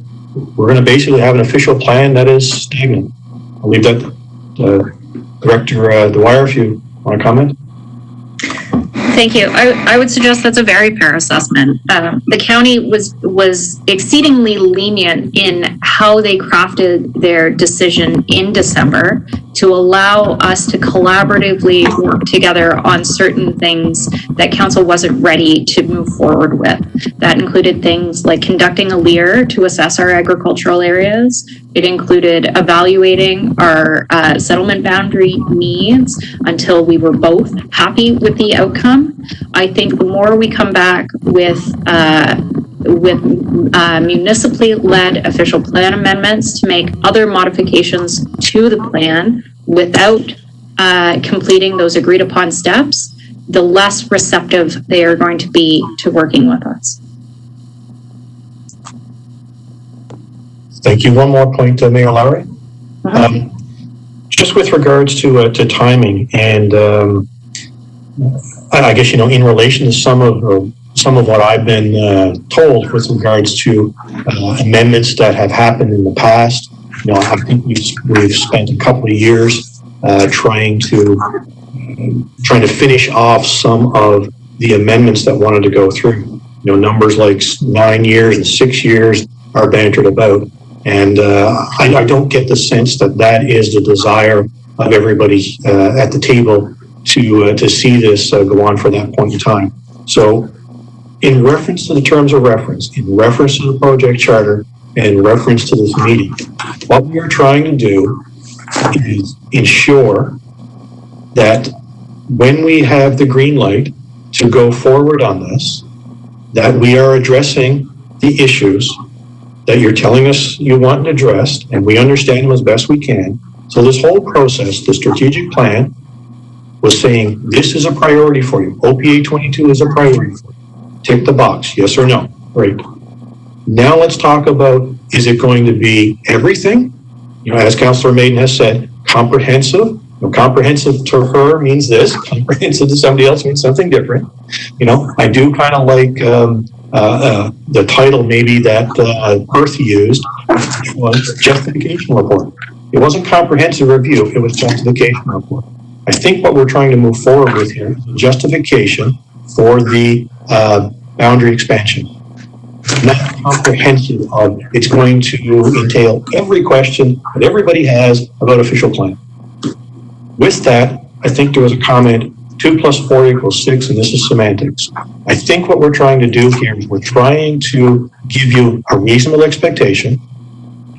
basically have an official plan that is stagnant. I'll leave that Director Dwyer, if you want to comment. Thank you. I would suggest that's a very fair assessment. The county was exceedingly lenient in how they crafted their decision in December to allow us to collaboratively work together on certain things that council wasn't ready to move forward with. That included things like conducting a LEAR to assess our agricultural areas. It included evaluating our settlement boundary needs until we were both happy with the outcome. I think the more we come back with municipally led official plan amendments to make other modifications to the plan without completing those agreed upon steps, the less receptive they are going to be to working with us. Thank you. One more point, Mayor Lowry. Just with regards to timing, and I guess, in relation to some of what I've been told with regards to amendments that have happened in the past. I think we've spent a couple of years trying to finish off some of the amendments that wanted to go through. Numbers like 9 years and 6 years are bantered about. And I don't get the sense that that is the desire of everybody at the table to see this go on for that point in time. So in reference to the terms of reference, in reference to the project charter, and in reference to this meeting, what we are trying to do is ensure that when we have the green light to go forward on this, that we are addressing the issues that you're telling us you want addressed, and we understand them as best we can. So this whole process, the strategic plan, was saying this is a priority for you. OPA 22 is a priority for you. Tick the box, yes or no. Great. Now let's talk about, is it going to be everything? As Councillor Maiden has said, comprehensive. Comprehensive to her means this, comprehensive to somebody else means something different. I do kind of like the title maybe that Perth used was justification report. It wasn't comprehensive review, it was justification report. I think what we're trying to move forward with here is justification for the boundary expansion. Not comprehensive of, it's going to entail every question that everybody has about official plan. With that, I think there was a comment, 2 + 4 = 6, and this is semantics. I think what we're trying to do here is we're trying to give you a reasonable expectation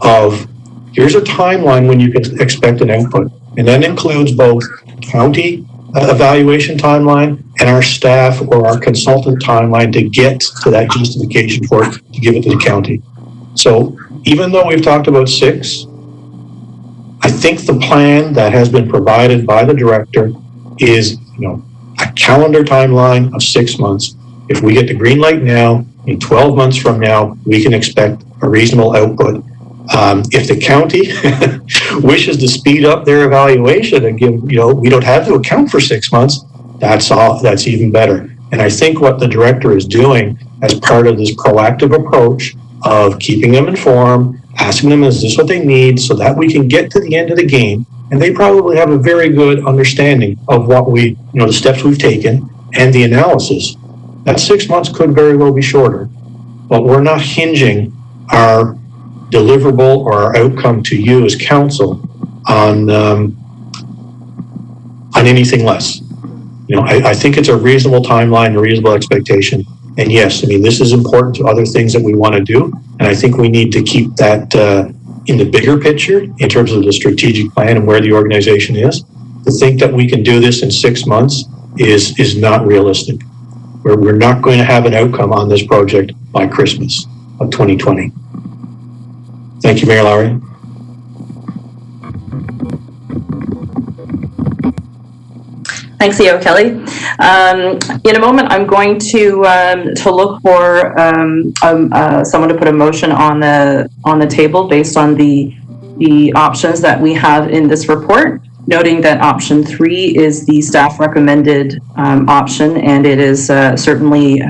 of, here's a timeline when you can expect an output. And that includes both county evaluation timeline and our staff or our consultant timeline to get to that justification for it, to give it to the county. So even though we've talked about 6, I think the plan that has been provided by the director is, a calendar timeline of 6 months. If we get the green light now, in 12 months from now, we can expect a reasonable output. If the county wishes to speed up their evaluation and give, we don't have to account for 6 months, that's even better. And I think what the director is doing as part of this proactive approach of keeping them informed, asking them, is this what they need, so that we can get to the end of the game. And they probably have a very good understanding of what the steps we've taken and the analysis. That 6 months could very well be shorter, but we're not hinging our deliverable or our outcome to you as council on anything less. I think it's a reasonable timeline, a reasonable expectation. And yes, this is important to other things that we want to do. And I think we need to keep that in the bigger picture in terms of the strategic plan and where the organization is. To think that we can do this in 6 months is not realistic. We're not going to have an outcome on this project by Christmas of 2020. Thank you, Mayor Lowry. Thanks, EO Kelly. In a moment, I'm going to look for someone to put a motion on the table based on the options that we have in this report, noting that option 3 is the staff recommended option, and it is certainly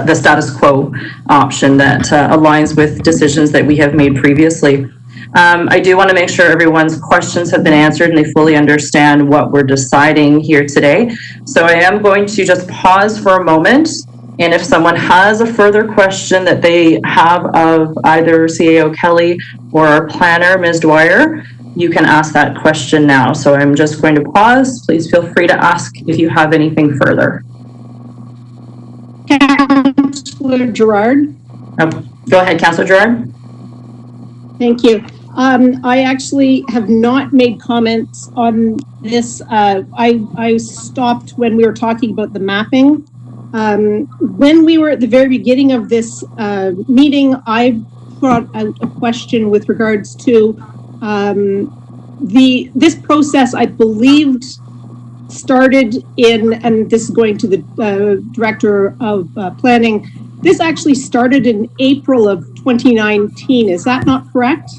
the status quo option that aligns with decisions that we have made previously. I do want to make sure everyone's questions have been answered and they fully understand what we're deciding here today. So I am going to just pause for a moment. And if someone has a further question that they have of either CAO Kelly or our planner, Ms. Dwyer, you can ask that question now. So I'm just going to pause. Please feel free to ask if you have anything further. Councillor Gerard. Go ahead, Councillor Gerard. Thank you. I actually have not made comments on this. I stopped when we were talking about the mapping. When we were at the very beginning of this meeting, I brought out a question with regards to this process, I believed, started in, and this is going to the Director of Planning, this actually started in April of 2019. Is that not correct?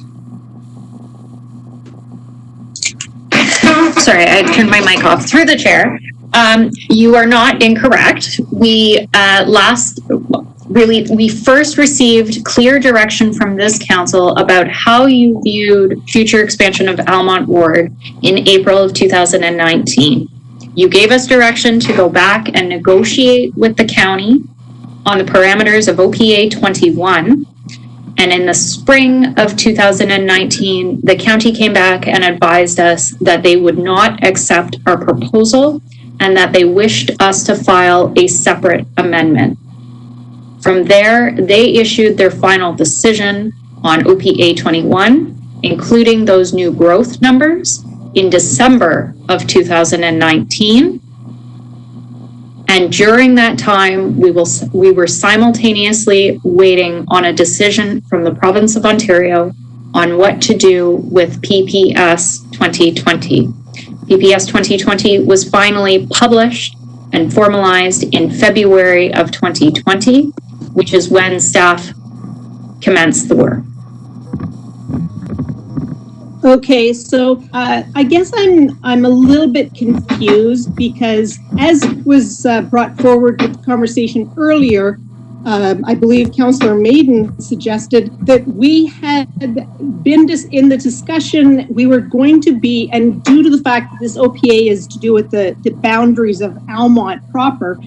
Sorry, I turned my mic off through the chair. You are not incorrect. We we first received clear direction from this council about how you viewed future expansion of Almonte Ward in April of 2019. You gave us direction to go back and negotiate with the county on the parameters of OPA 21. And in the spring of 2019, the county came back and advised us that they would not accept our proposal and that they wished us to file a separate amendment. From there, they issued their final decision on OPA 21, including those new growth numbers, in December of 2019. And during that time, we were simultaneously waiting on a decision from the province of Ontario on what to do with PPS 2020. PPS 2020 was finally published and formalized in February of 2020, which is when staff commenced the work. Okay, so I guess I'm a little bit confused because, as was brought forward with the conversation earlier, I believe Councillor Maiden suggested that we had been in the discussion. We were going to be, and due to the fact that this OPA is to do with the boundaries of Almonte proper,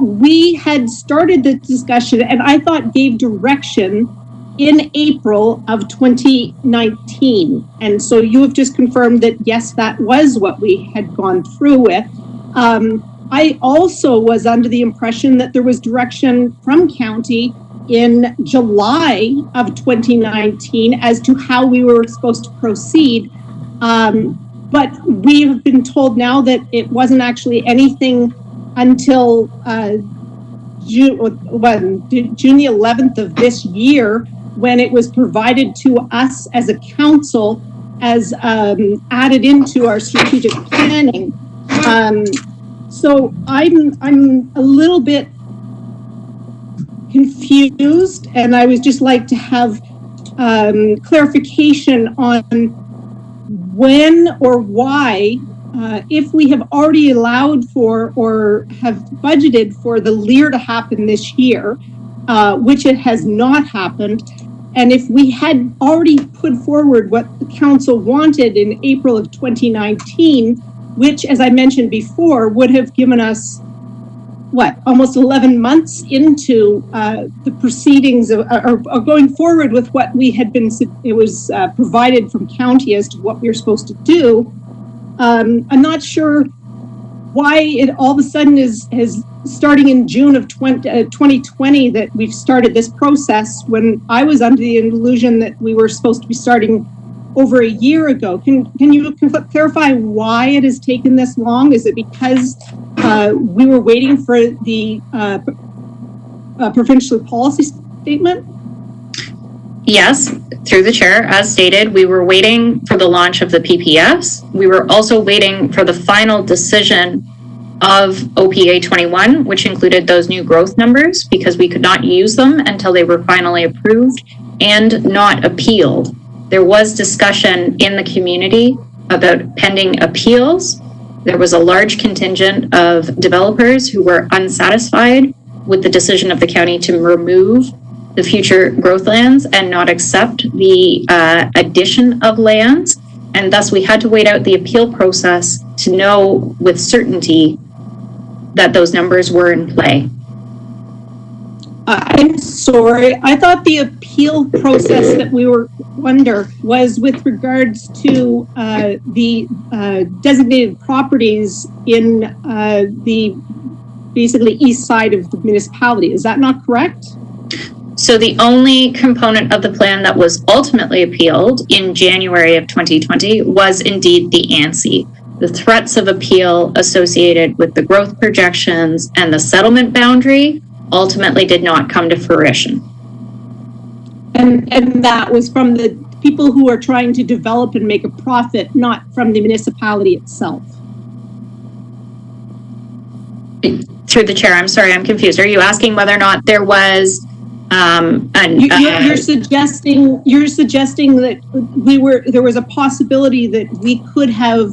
we had started the discussion, and I thought gave direction in April of 2019. And so you have just confirmed that, yes, that was what we had gone through with. I also was under the impression that there was direction from county in July of 2019 as to how we were supposed to proceed. But we have been told now that it wasn't actually anything until June the 11th of this year, when it was provided to us as a council as added into our strategic planning. So I'm a little bit confused, and I would just like to have clarification on when or why, if we have already allowed for or have budgeted for the LEAR to happen this year, which it has not happened. And if we had already put forward what the council wanted in April of 2019, which, as I mentioned before, would have given us, almost 11 months into the proceedings or going forward with what we had been, it was provided from county as to what we were supposed to do. I'm not sure why it all of a sudden is starting in June of 2020 that we've started this process, when I was under the illusion that we were supposed to be starting over a year ago. Can you clarify why it has taken this long? Is it because we were waiting for the provincial policy statement? Yes, through the chair, as stated, we were waiting for the launch of the PPS. We were also waiting for the final decision of OPA 21, which included those new growth numbers, because we could not use them until they were finally approved and not appealed. There was discussion in the community about pending appeals. There was a large contingent of developers who were unsatisfied with the decision of the county to remove the future growth lands and not accept the addition of lands. And thus we had to wait out the appeal process to know with certainty that those numbers were in play. I'm sorry, I thought the appeal process that we were under was with regards to the designated properties in the basically east side of the municipality. Is that not correct? So the only component of the plan that was ultimately appealed in January of 2020 was indeed the ANSI. The threats of appeal associated with the growth projections and the settlement boundary ultimately did not come to fruition. And that was from the people who are trying to develop and make a profit, not from the municipality itself. Through the chair, I'm sorry, I'm confused. Are you asking whether or not there was you're suggesting that there was a possibility that we could have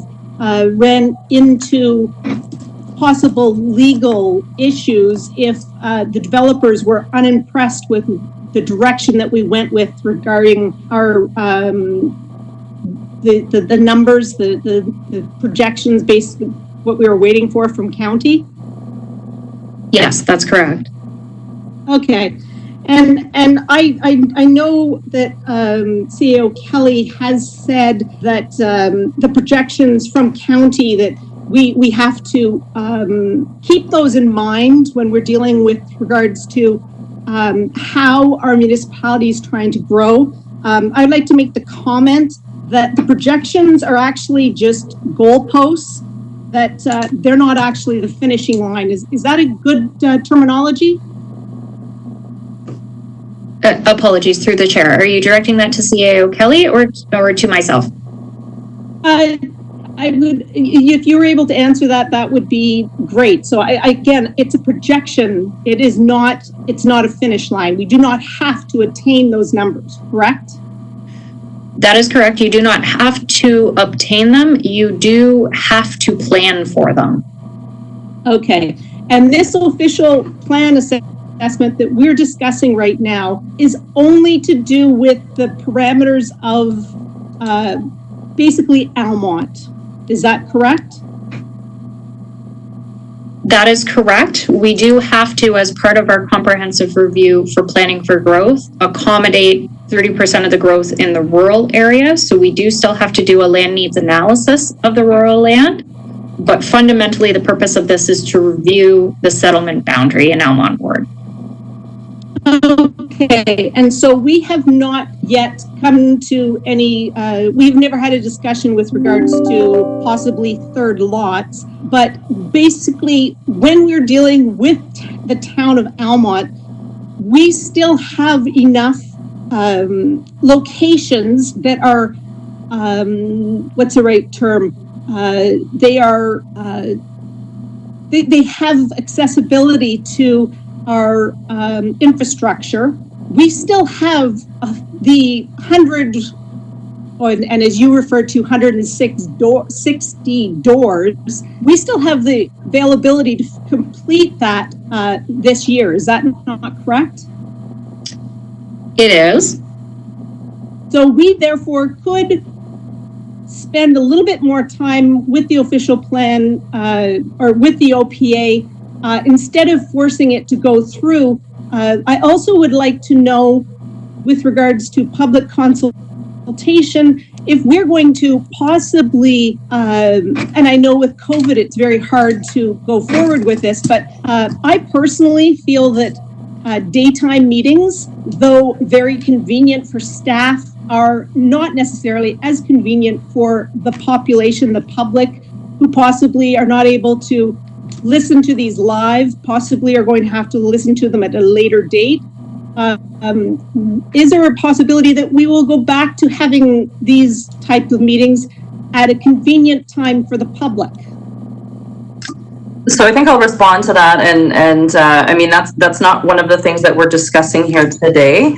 ran into possible legal issues if the developers were unimpressed with the direction that we went with regarding our the numbers, the projections based on what we were waiting for from county? Yes, that's correct. Okay. And I know that CEO Kelly has said that the projections from county, that we have to keep those in mind when we're dealing with regards to how our municipality is trying to grow. I'd like to make the comment that the projections are actually just goalposts, that they're not actually the finishing line. Is that a good terminology? Apologies, through the chair. Are you directing that to CAO Kelly or to myself? I would, if you were able to answer that, that would be great. So again, it's a projection. It's not a finish line. We do not have to attain those numbers, correct? That is correct. You do not have to obtain them. You do have to plan for them. Okay. And this official plan assessment that we're discussing right now is only to do with the parameters of basically Almonte. Is that correct? That is correct. We do have to, as part of our comprehensive review for planning for growth, accommodate 30% of the growth in the rural area. So we do still have to do a land needs analysis of the rural land. But fundamentally, the purpose of this is to review the settlement boundary in Almonte Ward. Okay, and so we have not yet come to any, we've never had a discussion with regards to possibly third lots, but basically when we're dealing with the town of Almonte, we still have enough locations that are, what's the right term? They are, they have accessibility to our infrastructure. We still have the 100, and as you referred to, 160 doors. We still have the availability to complete that this year. Is that not correct? It is. So we therefore could spend a little bit more time with the official plan or with the OPA instead of forcing it to go through. I also would like to know, with regards to public consultation, if we're going to possibly, and I know with COVID it's very hard to go forward with this, but I personally feel that daytime meetings, though very convenient for staff, are not necessarily as convenient for the population, the public, who possibly are not able to listen to these live, possibly are going to have to listen to them at a later date. Is there a possibility that we will go back to having these types of meetings at a convenient time for the public? So I think I'll respond to that, and I mean that's not one of the things that we're discussing here today.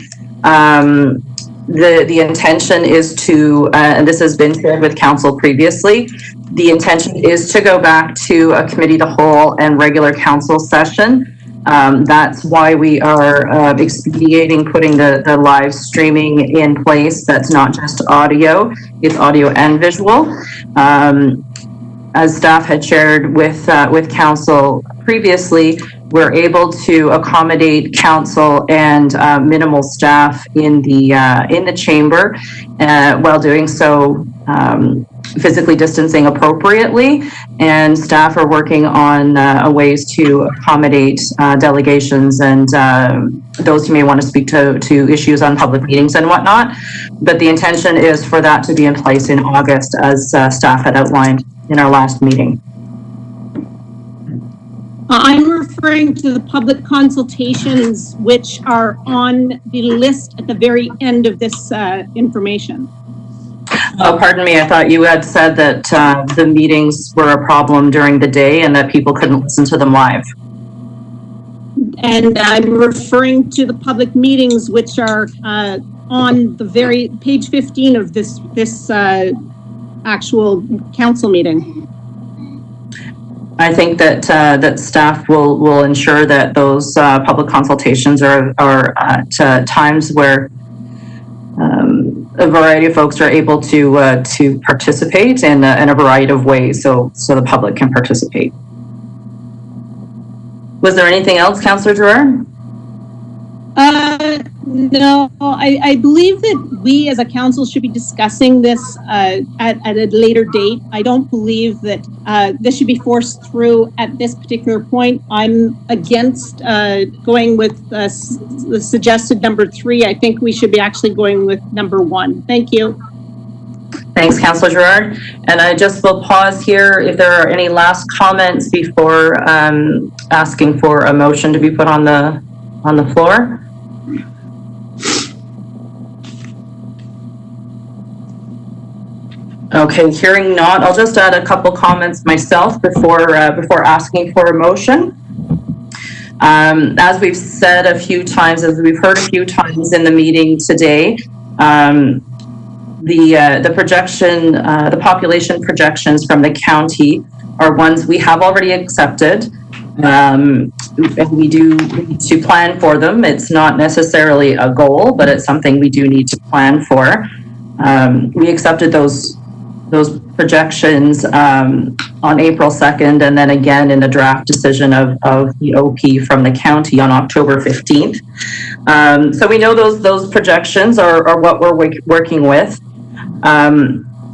The intention is to, and this has been shared with council previously, the intention is to go back to a committee of the whole and regular council session. That's why we are expediting putting the live streaming in place. That's not just audio, it's audio and visual. As staff had shared with council previously, we're able to accommodate council and minimal staff in the chamber. While doing so, physically distancing appropriately, and staff are working on ways to accommodate delegations and those who may want to speak to issues on public meetings and whatnot. But the intention is for that to be in place in August, as staff had outlined in our last meeting. I'm referring to the public consultations, which are on the list at the very end of this information. Oh, pardon me. I thought you had said that the meetings were a problem during the day and that people couldn't listen to them live. And I'm referring to the public meetings, which are on the very page 15 of this actual council meeting. I think that that staff will ensure that those public consultations are at times where a variety of folks are able to participate in a variety of ways, so the public can participate. Was there anything else, Councillor Gerard? No, I believe that we as a council should be discussing this at a later date. I don't believe that this should be forced through at this particular point. I'm against going with the suggested number 3. I think we should be actually going with number 1. Thank you. Thanks, Councillor Gerard. And I just will pause here if there are any last comments before asking for a motion to be put on the floor. Okay, hearing not, I'll just add a couple comments myself before asking for a motion. As we've said a few times, as we've heard a few times in the meeting today, the projection, the population projections from the county are ones we have already accepted. And we do need to plan for them. It's not necessarily a goal, but it's something we do need to plan for. We accepted those projections on April 2nd, and then again in the draft decision of the OP from the county on October 15th. So we know those projections are what we're working with.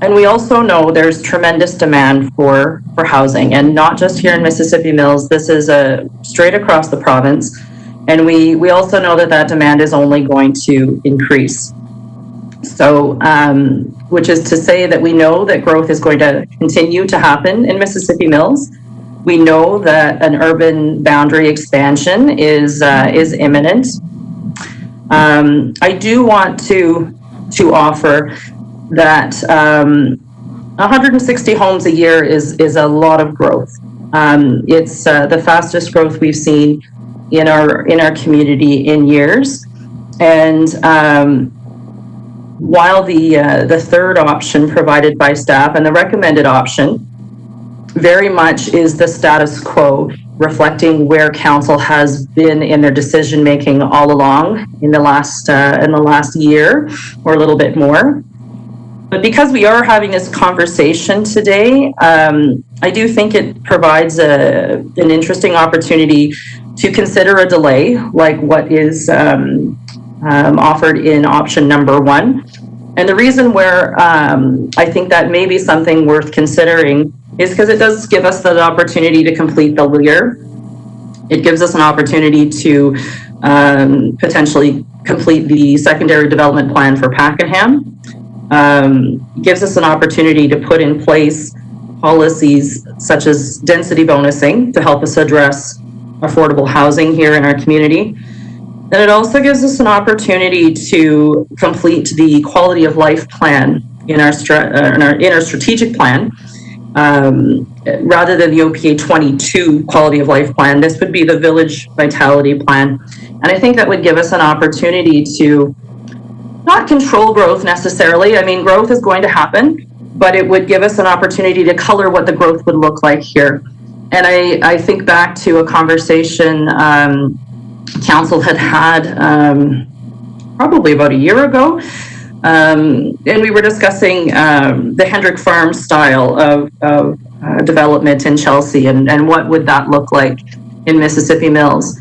And we also know there's tremendous demand for housing, and not just here in Mississippi Mills. This is straight across the province. And we also know that demand is only going to increase. So, which is to say that we know that growth is going to continue to happen in Mississippi Mills. We know that an urban boundary expansion is imminent. I do want to offer that 160 homes a year is a lot of growth. It's the fastest growth we've seen in our community in years. And while the third option provided by staff and the recommended option very much is the status quo, reflecting where council has been in their decision making all along in the last year or a little bit more. But because we are having this conversation today, I do think it provides an interesting opportunity to consider a delay, like what is offered in option number 1. And the reason where I think that may be something worth considering is because it does give us the opportunity to complete the LEAR. It gives us an opportunity to potentially complete the secondary development plan for Pakenham. Gives us an opportunity to put in place policies such as density bonusing to help us address affordable housing here in our community. And it also gives us an opportunity to complete the quality of life plan in our strategic plan. Rather than the OPA 22 quality of life plan, this would be the village vitality plan. And I think that would give us an opportunity to not control growth necessarily. I mean, growth is going to happen, but it would give us an opportunity to color what the growth would look like here. And I think back to a conversation council had probably about a year ago. And we were discussing the Hendrick Farm style of development in Chelsea and what would that look like in Mississippi Mills.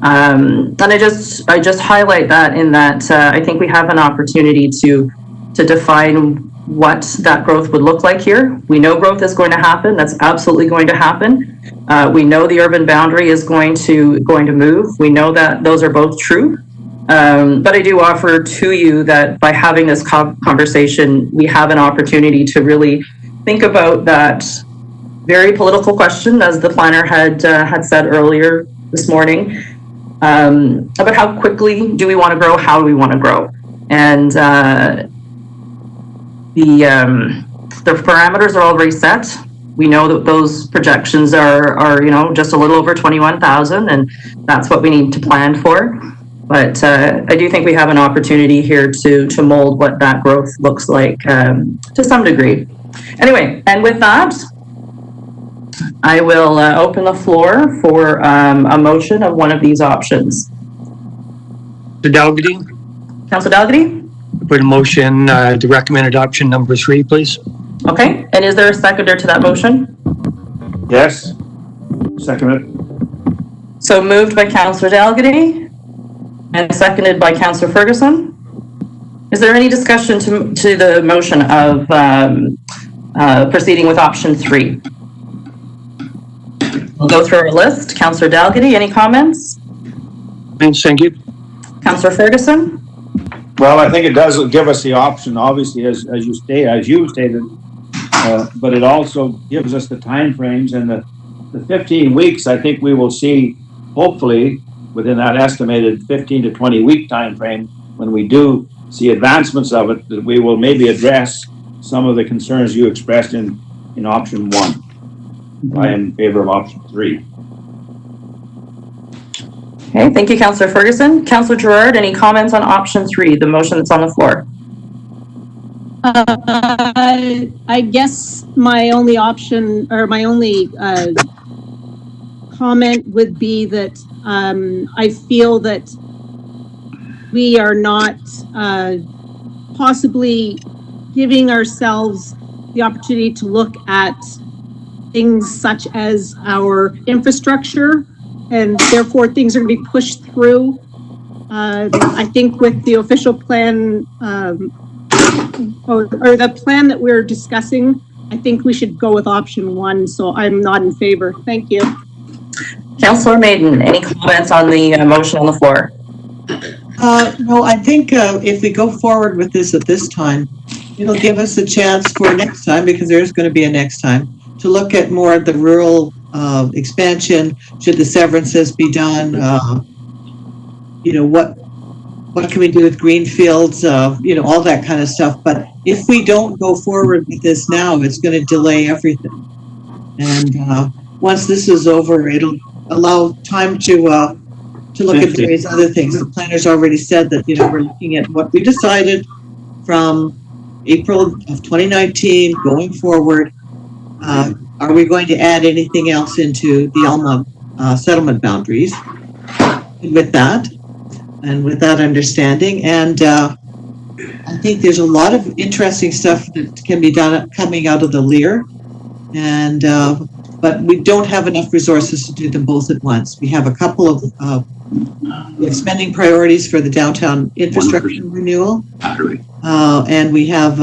And I just highlight that in that I think we have an opportunity to define what that growth would look like here. We know growth is going to happen. That's absolutely going to happen. We know the urban boundary is going to move. We know that those are both true. But I do offer to you that by having this conversation, we have an opportunity to really think about that very political question, as the planner had said earlier this morning, about how quickly do we want to grow, how do we want to grow. And the parameters are already set. We know that those projections are just a little over 21,000, and that's what we need to plan for. But I do think we have an opportunity here to mold what that growth looks like to some degree. Anyway, and with that, I will open the floor for a motion of one of these options. The Dalgety, Councillor Dalgety? put a motion to recommend adoption number 3, please. Okay, and is there a seconder to that motion? Yes. Second it. So moved by Councillor Dalgety and seconded by Councillor Ferguson. Is there any discussion to the motion of proceeding with option 3? We'll go through our list. Councillor Dalgety, any comments? Thank you. Councillor Ferguson? Well, I think it does give us the option, obviously, as you stated, but it also gives us the timeframes and the 15 weeks. I think we will see, hopefully, within that estimated 15 to 20 week timeframe, when we do see advancements of it, that we will maybe address some of the concerns you expressed in option 1. I am in favor of option 3. Okay, thank you, Councillor Ferguson. Councillor Gerard, any comments on option 3, the motion that's on the floor? I guess my only option, or my only comment would be that I feel that we are not possibly giving ourselves the opportunity to look at things such as our infrastructure, and therefore things are going to be pushed through. I think with the official plan, or the plan that we're discussing, I think we should go with option 1, so I'm not in favor. Thank you. Councillor Maiden, any comments on the motion on the floor? No, I think if we go forward with this at this time, it'll give us a chance for next time, because there's going to be a next time, to look at more of the rural expansion. Should the severances be done? What can we do with greenfields? All that kind of stuff. But if we don't go forward with this now, it's going to delay everything. And once this is over, it'll allow time to look at various other things. The planner's already said that we're looking at what we decided from April of 2019 going forward. Are we going to add anything else into the Alma settlement boundaries? And with that understanding, and I think there's a lot of interesting stuff that can be done coming out of the LEAR, and but we don't have enough resources to do them both at once. We have a couple of spending priorities for the downtown infrastructure renewal, and we have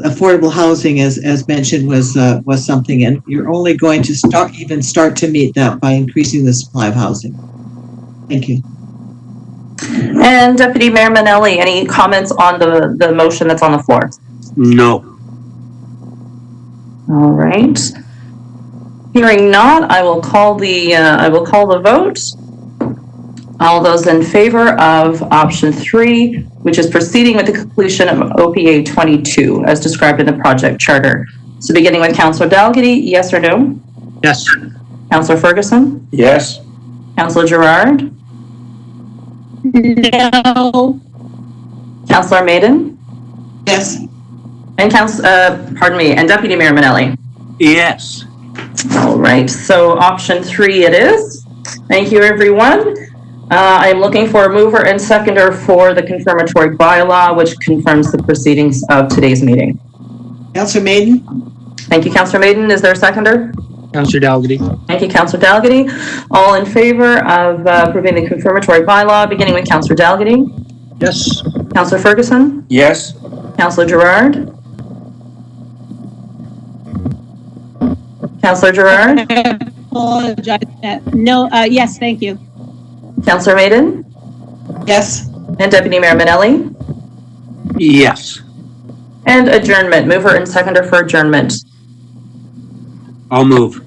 affordable housing, as mentioned, was something, and you're only going to start to meet that by increasing the supply of housing. Thank you. And Deputy Mayor Manelli, any comments on the motion that's on the floor? No. All right. Hearing none, I will call the vote. All those in favor of option 3, which is proceeding with the completion of OPA 22 as described in the project charter. So beginning with Councillor Dalgety, yes or no? Yes. Councillor Ferguson? Yes. Councillor Gerard? No. Councillor Maiden? Yes. And and Deputy Mayor Manelli? Yes. All right, so option 3 it is. Thank you, everyone. I'm looking for a mover and seconder for the confirmatory bylaw, which confirms the proceedings of today's meeting. Councillor Maiden? Thank you, Councillor Maiden. Is there a seconder? Councillor Dalgety. Thank you, Councillor Dalgety. All in favor of approving the confirmatory bylaw, beginning with Councillor Dalgety? Yes. Councillor Ferguson? Yes. Councillor Gerard? Councillor Gerard? I apologize. No, yes, thank you. Councillor Maiden? Yes. And Deputy Mayor Manelli? Yes. And adjournment. Mover and seconder for adjournment. I'll move.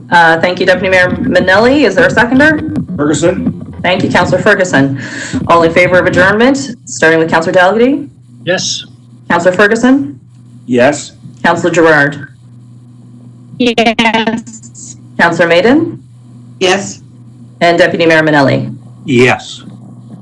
Thank you, Deputy Mayor Manelli. Is there a seconder? Ferguson? Thank you, Councillor Ferguson. All in favor of adjournment, starting with Councillor Dalgety? Yes. Councillor Ferguson? Yes. Councillor Gerard? Yes. Councillor Maiden? Yes. And Deputy Mayor Manelli? Yes.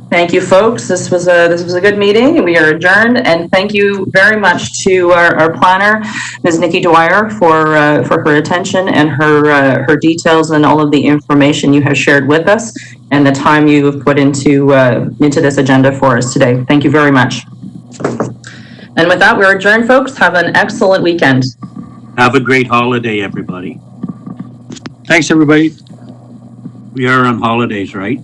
Thank you, folks. This was a good meeting. We are adjourned, and thank you very much to our planner, Ms. Nikki Dwyer, for her attention and her details and all of the information you have shared with us and the time you have put into this agenda for us today. Thank you very much. And with that, we're adjourned, folks. Have an excellent weekend. Have a great holiday, everybody. Thanks, everybody. We are on holidays, right?